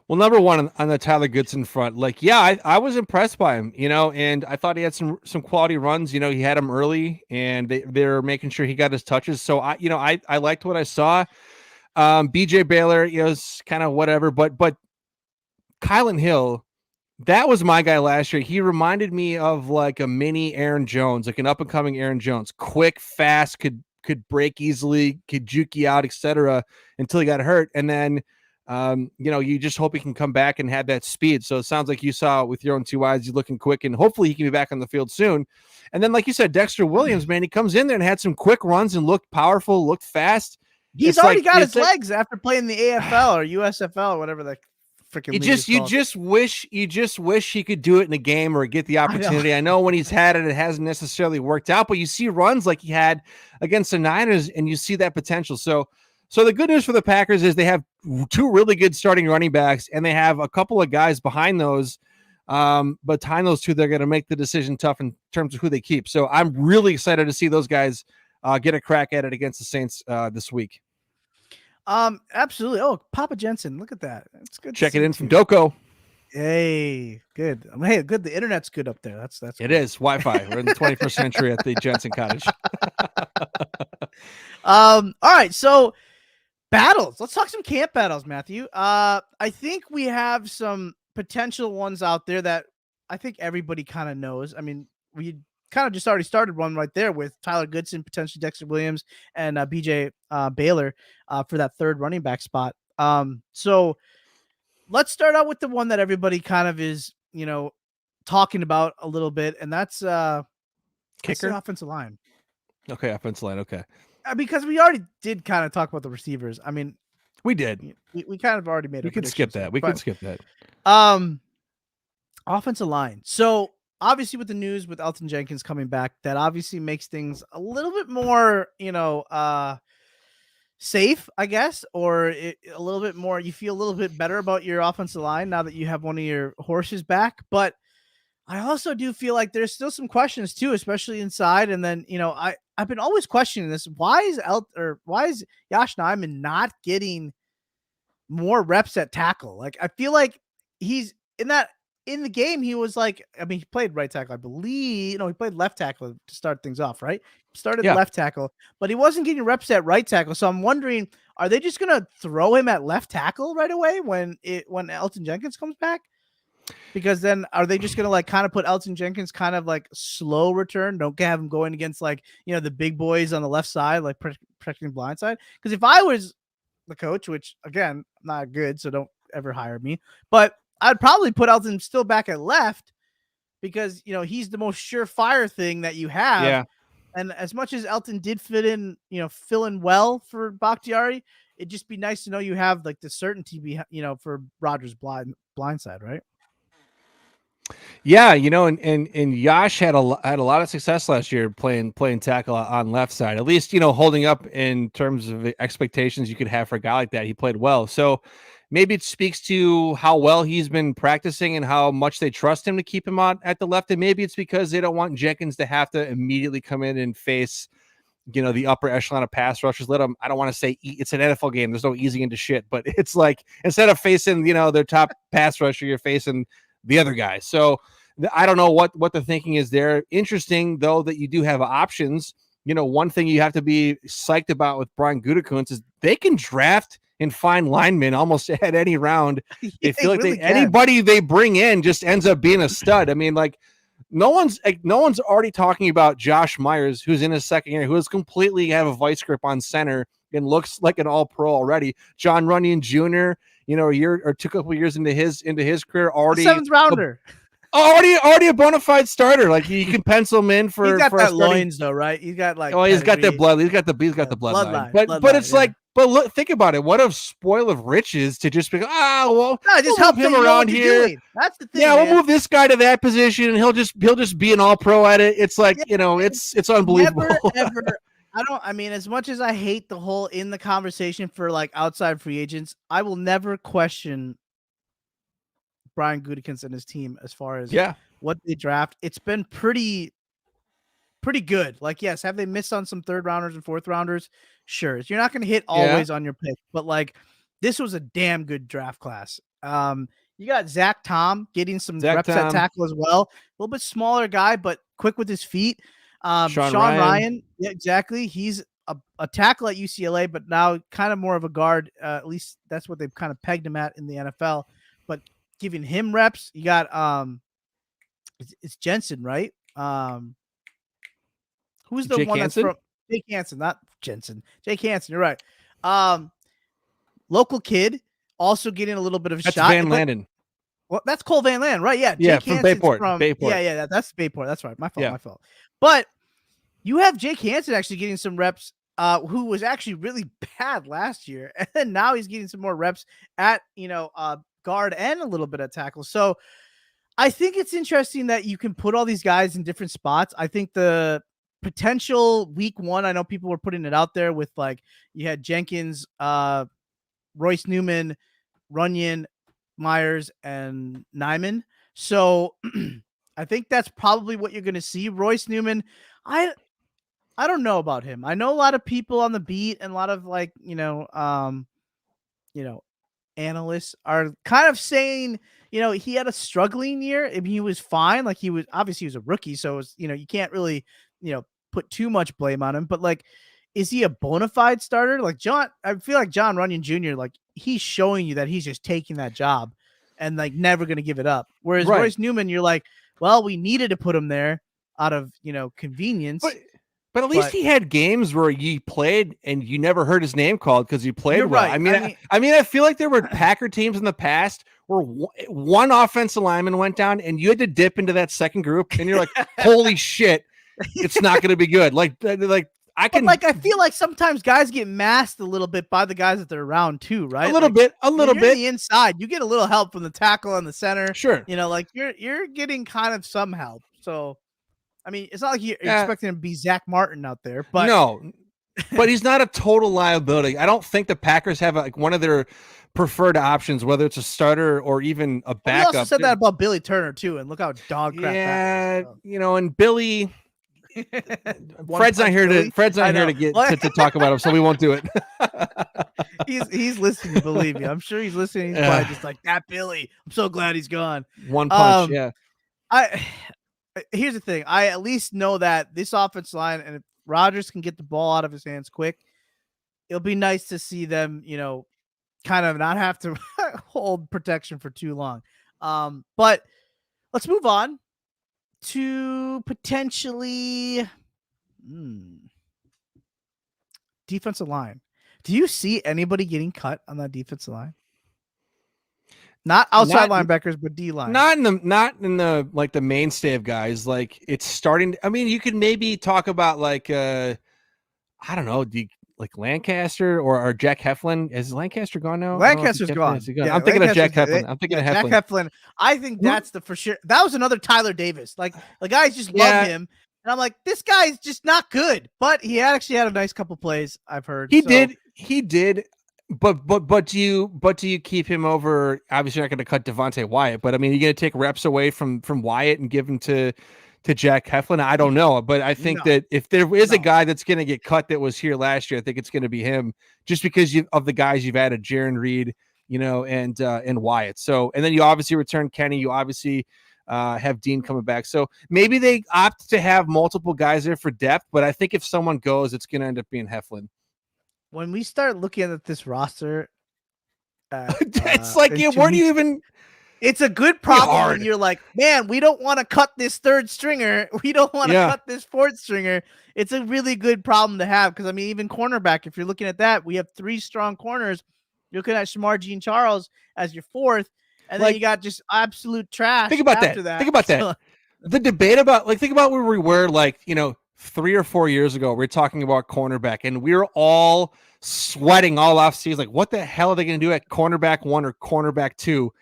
Well, number one on the Tyler Goodson front, like, yeah, I was impressed by him, you know, and I thought he had some quality runs. You know, he had them early, and they're making sure he got his touches. So I liked what I saw. BJ Baylor, you know, is kind of whatever, but Kylan Hill, that was my guy last year. He reminded me of like a mini Aaron Jones, like an up and coming Aaron Jones, quick, fast, could break easily, could juke you out, etc. until he got hurt. And then, you know, you just hope he can come back and have that speed. So it sounds like you saw it with your own two eyes. He's looking quick, and hopefully he can be back on the field soon. And then, like you said, Dexter Williams, man, he comes in there and had some quick runs and looked powerful, looked fast. He's already got his legs after playing the AFL or USFL or whatever the freaking you just wish he could do it in a game or get the opportunity. I know when he's had it, it hasn't necessarily worked out, but you see runs like he had against the Niners, and you see that potential. So the good news for the Packers is they have two really good starting running backs, and they have a couple of guys behind those. But behind those two, they're going to make the decision tough in terms of who they keep. So I'm really excited to see those guys get a crack at it against the Saints this week. Absolutely. Oh, Papa Jensen, look at that. It's good. Check it in from Doko. Hey, good. Hey, good. The internet's good up there. That's it good. Is Wi-Fi. We're in the 21st century at the Jensen Cottage. All right. So battles. Let's talk some camp battles, Matthew. I think we have some potential ones out there that I think everybody kind of knows. I mean, we kind of just already started one right there with Tyler Goodson, potentially Dexter Williams, and BJ Baylor for that third running back spot. So let's start out with the one that everybody kind of is, you know, talking about a little bit, and that's kicker, the offensive line. Okay, offensive line. Okay, because we already did kind of talk about the receivers. I mean, we did. We kind of already made. We can skip that. We can skip that. Offensive line. So obviously, with the news with Elton Jenkins coming back, that obviously makes things a little bit more, you know, safe, I guess, or a little bit more. You feel a little bit better about your offensive line now that you have one of your horses back. But I also do feel like there's still some questions too, especially inside. And then, you know, I've been always questioning this. Why is Yosh Nijman not getting more reps at tackle? Like, I feel like he's in the game, he was like, I mean, he played right tackle, I believe. No, he played left tackle to start things off, right? Started left tackle, but he wasn't getting reps at right tackle. So I'm wondering, are they just going to throw him at left tackle right away when Elton Jenkins comes back? Because then are they just going to like kind of put Elton Jenkins kind of like slow return? Don't have him going against like, you know, the big boys on the left side, like protecting the blind side. Because if I was the coach, which again, I'm not good, so don't ever hire me, but I'd probably put Elton still back at left because, you know, he's the most surefire thing that you have. Yeah. And as much as Elton did fill in well for Bakhtiari, it'd just be nice to know you have like the certainty, you know, for Rodgers' blind side, right? Yeah, you know, and Yash had a lot of success last year playing tackle on left side. At least, you know, holding up in terms of the expectations you could have for a guy like that. He played well. So maybe it speaks to how well he's been practicing and how much they trust him to keep him on at the left. And maybe it's because they don't want Jenkins to have to immediately come in and face, you know, the upper echelon of pass rushers. Let them, I don't want to say it's an NFL game. There's no easing into shit, but it's like, instead of facing, you know, their top pass rusher, you're facing the other guy. So I don't know what the thinking is there. Interesting though that you do have options. One thing you have to be psyched about with Brian Gutekunst is they can draft and find linemen almost at any round. They feel like anybody they bring in just ends up being a stud. I mean, like no one's already talking about Josh Myers, who's in his second year, who has completely have a vice grip on center and looks like an all-pro already. John Runyon Jr., a year or 2 couple years into his career, already a 7th rounder. Already a bona fide starter. Like you can pencil him in for. He's got for that loins though, right? He's got like. Oh, he's got that blood. He's got the bloodline. But it's like, but look, think about it. What a spoil of riches to just be. Well, no, just help him around here. That's the thing. Yeah, we'll move this guy to that position, and he'll just be an all pro at it. It's like it's unbelievable. Never, ever. I mean, as much as I hate the whole in the conversation for like outside free agents, I will never question Brian Gutekunst and his team as far as what they draft. It's been pretty good. Like, yes, have they missed on some 3rd rounders and 4th rounders? Sure. You're not going to hit always on your pick, but like this was a damn good draft class. You got Zach Tom getting some reps at tackle as well. A little bit smaller guy, but quick with his feet. Sean Ryan. Yeah, exactly. He's a tackle at UCLA, but now kind of more of a guard. At least that's what they've kind of pegged him at in the NFL. But giving him reps, you got it's Jensen, right? Who's the Jake one Hansen? that's from Jake Hansen, not Jensen. Jake Hansen, you're right. Local kid, also getting a little bit of a shot. Van Landen. Well, that's Cole Van Landen, right? Yeah, Jake from Bayport. Yeah, that's Bayport. That's right. My fault. But you have Jake Hansen actually getting some reps. Who was actually really bad last year, and then now he's getting some more reps at guard and a little bit of tackle. So I think it's interesting that you can put all these guys in different spots. I think the potential week 1, I know people were putting it out there with like you had Jenkins, Royce Newman, Runyon, Myers, and Nyman. So I think that's probably what you're going to see. Royce Newman, I don't know about him. I know a lot of people on the beat and a lot of like, analysts are kind of saying, he had a struggling year. I mean, he was fine. Like he was a rookie. So it was, you can't really, put too much blame on him, but like, is he a bona fide starter? Like I feel like John Runyon Jr., like he's showing you that he's just taking that job and like never going to give it up. Whereas Royce Newman, you're like, well, we needed to put him there out of, convenience. But at least he had games where he played and you never heard his name called because he played well. Right. I feel like there were Packer teams in the past where one offensive lineman went down and you had to dip into that second group and you're like, holy shit, it's not going to be good. I feel like sometimes guys get masked a little bit by the guys that they're around too, right? A little bit. On the inside, you get a little help from the tackle and the center. Sure. You're getting kind of some help. So, I mean, it's not like you're expecting him to be Zach Martin out there, but no, but he's not a total liability. I don't think the Packers have one of their preferred options, whether it's a starter or even a backup. We also said that about Billy Turner too, and look how dog crap that was, so. And Billy. Fred's not here to get to talk about him, so we won't do it. he's listening, believe me. I'm sure he's listening. He's probably just like, that Billy. I'm so glad he's gone. One punch, Here's the thing. I at least know that this offensive line, and if Rodgers can get the ball out of his hands quick, it'll be nice to see them, kind of not have to hold protection for too long. But let's move on to potentially defensive line. Do you see anybody getting cut on that defensive line? Not outside linebackers, but D line. Not in the like the mainstay of guys. Like it's starting. I mean, you could maybe talk about like I don't know, like Lancaster or Jack Heflin. Is Lancaster gone now? Lancaster's gone. Yeah, I'm thinking of Jack Heflin. Jack Heflin. I think that's the for sure. That was another Tyler Davis. Like the guys just love him. And I'm like, this guy's just not good. But he actually had a nice couple plays, I've heard. He did. But do you keep him over? Obviously, you're not going to cut Devontae Wyatt, but I mean, you're going to take reps away from Wyatt and give him to Jack Heflin. I don't know, but I think that if there is a guy that's going to get cut that was here last year, I think it's going to be him, just because of the guys you've added, Jaron Reed, and Wyatt. So, and then you obviously return Kenny. You obviously have Dean coming back. So maybe they opt to have multiple guys there for depth, but I think if someone goes, it's going to end up being Heflin. When we start looking at this roster, it's like, where do you even... It's a good problem when you're like, man, we don't want to cut this third stringer. We don't want to cut this fourth stringer. It's a really good problem to have because, I mean, even cornerback, if you're looking at that, we have 3 strong corners. You're looking at Shamar Jean-Charles as your fourth, and then you got just absolute trash. Think about that. Think about that. The debate about, like, think about where we were, like, 3 or 4 years ago. We are talking about cornerback, and we were all sweating all off season. Like, what the hell are they going to do at cornerback 1 or cornerback 2?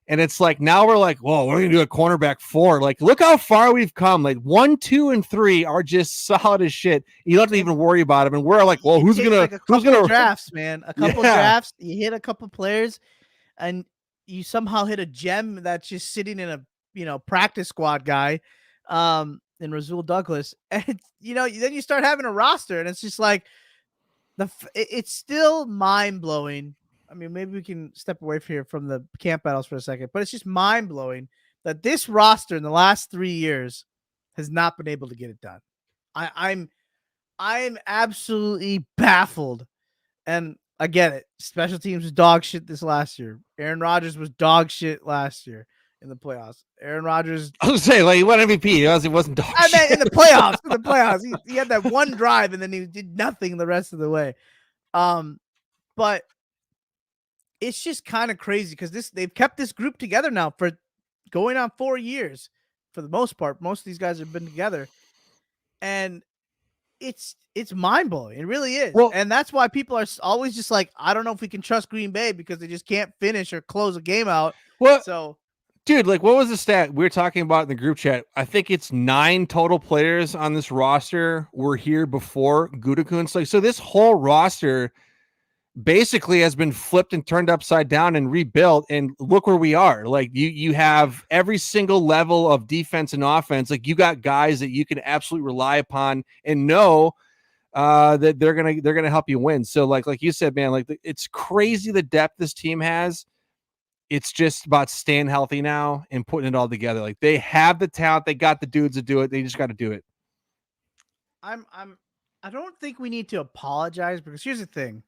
And it's like, now we're like, whoa, we're going to do a cornerback 4. Like, look how far we've come. Like 1, 2, and 3 are just solid as shit. You don't have to even worry about them. And we're like, well, who's going to drafts, man? A couple drafts, you hit a couple players, and you somehow hit a gem that's just sitting in a, practice squad guy, in Rasul Douglas. And, then you start having a roster, and it's just like, it's still mind blowing. I mean, maybe we can step away from the camp battles for a second, but it's just mind blowing that this roster in the last 3 years has not been able to get it done. I'm absolutely baffled, and I get it. Special teams was dog shit this last year. Aaron Rodgers was dog shit last year in the playoffs. Aaron Rodgers, I was saying, like, he won MVP. It wasn't dog shit. I meant in the playoffs. In the playoffs, he had that one drive, and then he did nothing the rest of the way. But it's just kind of crazy because they've kept this group together now for going on 4 years for the most part. Most of these guys have been together, and it's mind blowing. It really is. Well, and that's why people are always just like, I don't know if we can trust Green Bay because they just can't finish or close a game out. Well, so dude, like, what was the stat we were talking about in the group chat? I think it's 9 total players on this roster were here before Gutekunst. Like, so this whole roster basically has been flipped and turned upside down and rebuilt, and look where we are. Like, you have every single level of defense and offense. Like, you got guys that you can absolutely rely upon and know that they're gonna help you win. So like you said, man, like, it's crazy the depth this team has. It's just about staying healthy now and putting it all together. Like, they have the talent, they got the dudes to do it. They just got to do it. I don't think we need to apologize, because here's the thing.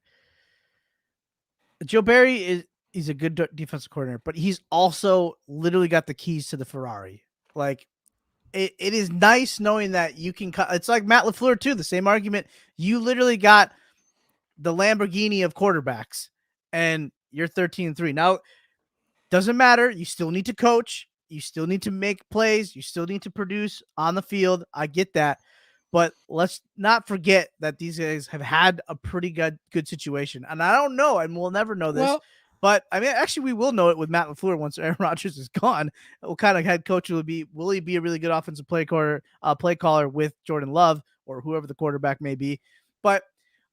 Joe Barry he's a good defensive coordinator, but he's also literally got the keys to the Ferrari. Like, it is nice knowing that you can cut. It's like Matt LaFleur too. The same argument. You literally got the Lamborghini of quarterbacks, and you're 13-3. Now, doesn't matter. You still need to coach. You still need to make plays. You still need to produce on the field. I get that. But let's not forget that these guys have had a pretty good situation. And I don't know, and we'll never know this. But, I mean, actually, we will know it with Matt LaFleur once Aaron Rodgers is gone. What kind of head coach will he be? Will he be a really good offensive play caller with Jordan Love or whoever the quarterback may be? But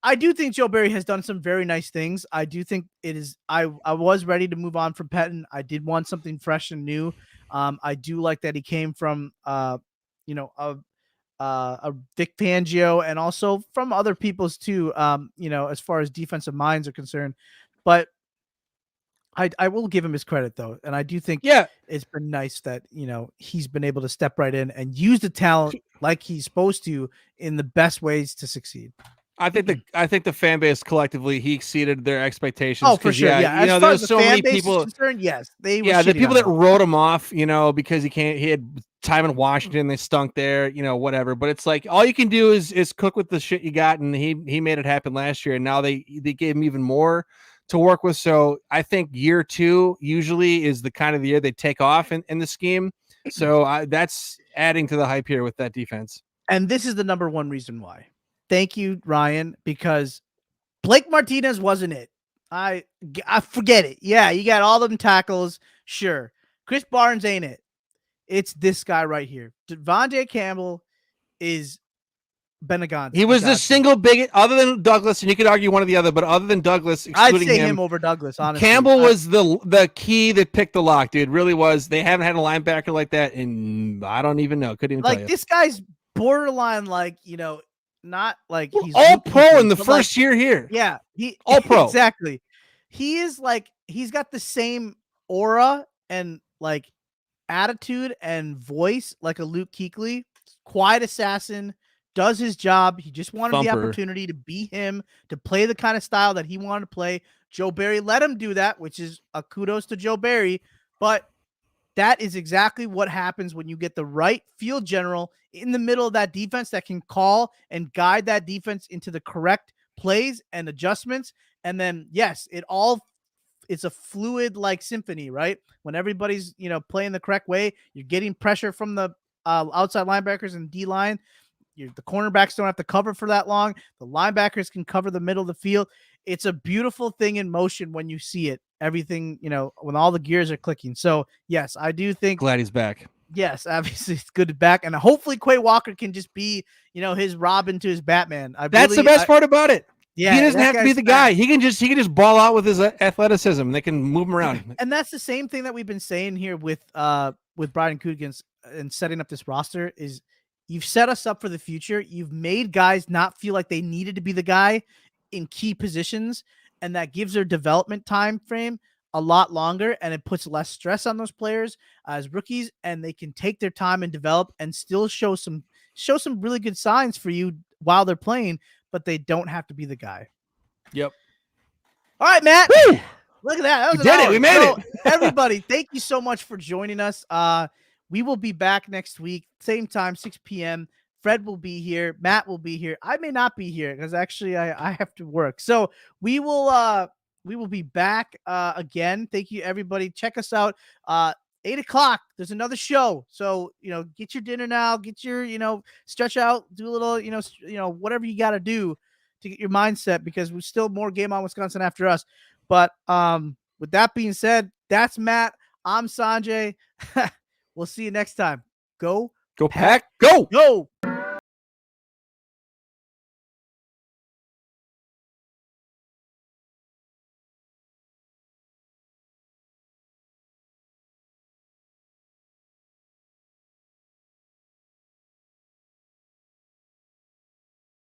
I do think Joe Barry has done some very nice things. I do think it is – I was ready to move on from Pettin. I did want something fresh and new. I do like that he came from, Vic Fangio, and also from other people's too, as far as defensive minds are concerned. But I will give him his credit, though. And I do think it's been nice that, he's been able to step right in and use the talent like he's supposed to in the best ways to succeed. I think the fan base collectively, he exceeded their expectations. Oh, for sure. Yeah. As far as so many people concerned, yes, they were the people that wrote him off, because he had time in Washington, they stunk there, whatever. But it's like, all you can do is cook with the shit you got, and he made it happen last year, and now they gave him even more to work with. So I think year 2 usually is the kind of the year they take off in the scheme. So that's adding to the hype here with that defense. And this is the number one reason why. Thank you, Ryan, because Blake Martinez wasn't it. I forget it. Yeah, you got all them tackles. Sure. Chris Barnes ain't it. It's this guy right here. Devontae Campbell is Benegan. He was the single biggest, other than Douglas, and you could argue one or the other, but other than Douglas, excluding I'd say him over Douglas, honestly. Campbell was the key that picked the lock, dude. Really was. They haven't had a linebacker like that, and I don't even know. Couldn't even tell you. This guy's borderline, not like he's all pro in the first year here. Yeah, he all pro. Exactly. He is he's got the same aura and attitude and voice like a Luke Kuechly, quiet assassin, does his job. He just wanted the opportunity to be him, to play the kind of style that he wanted to play. Joe Barry let him do that, which is a kudos to Joe Barry. But that is exactly what happens when you get the right field general in the middle of that defense that can call and guide that defense into the correct plays and adjustments. And then, yes, it's a fluid like symphony, right? When everybody's, playing the correct way, you're getting pressure from the outside linebackers and D line. The cornerbacks don't have to cover for that long. The linebackers can cover the middle of the field. It's a beautiful thing in motion when you see it. Everything, when all the gears are clicking. So, yes, I do think. Glad he's back. Yes, obviously it's good to back. And hopefully Quay Walker can just be, his Robin to his Batman. That's the best part about it. Yeah, he doesn't have to be the guy. He can just ball out with his athleticism. They can move him around. And that's the same thing that we've been saying here with Brian Gutekunst and setting up this roster is you've set us up for the future. You've made guys not feel like they needed to be the guy in key positions, and that gives their development time frame a lot longer, and it puts less stress on those players as rookies, and they can take their time and develop and still show some really good signs for you while they're playing, but they don't have to be the guy. Yep. All right, Matt. Woo! Look at that. We did it. We made it. Everybody, thank you so much for joining us. We will be back next week, same time, 6 p.m. Fred will be here. Matt will be here. I may not be here because actually I have to work. So we will be back again. Thank you, everybody. Check us out. 8:00. There's another show. So, get your dinner now. Get your, stretch out. Do a little, whatever you got to do to get your mindset, because we're still more Game On Wisconsin after us. But with that being said, that's Matt. I'm Sanjay. We'll see you next time. Go Pack. Go.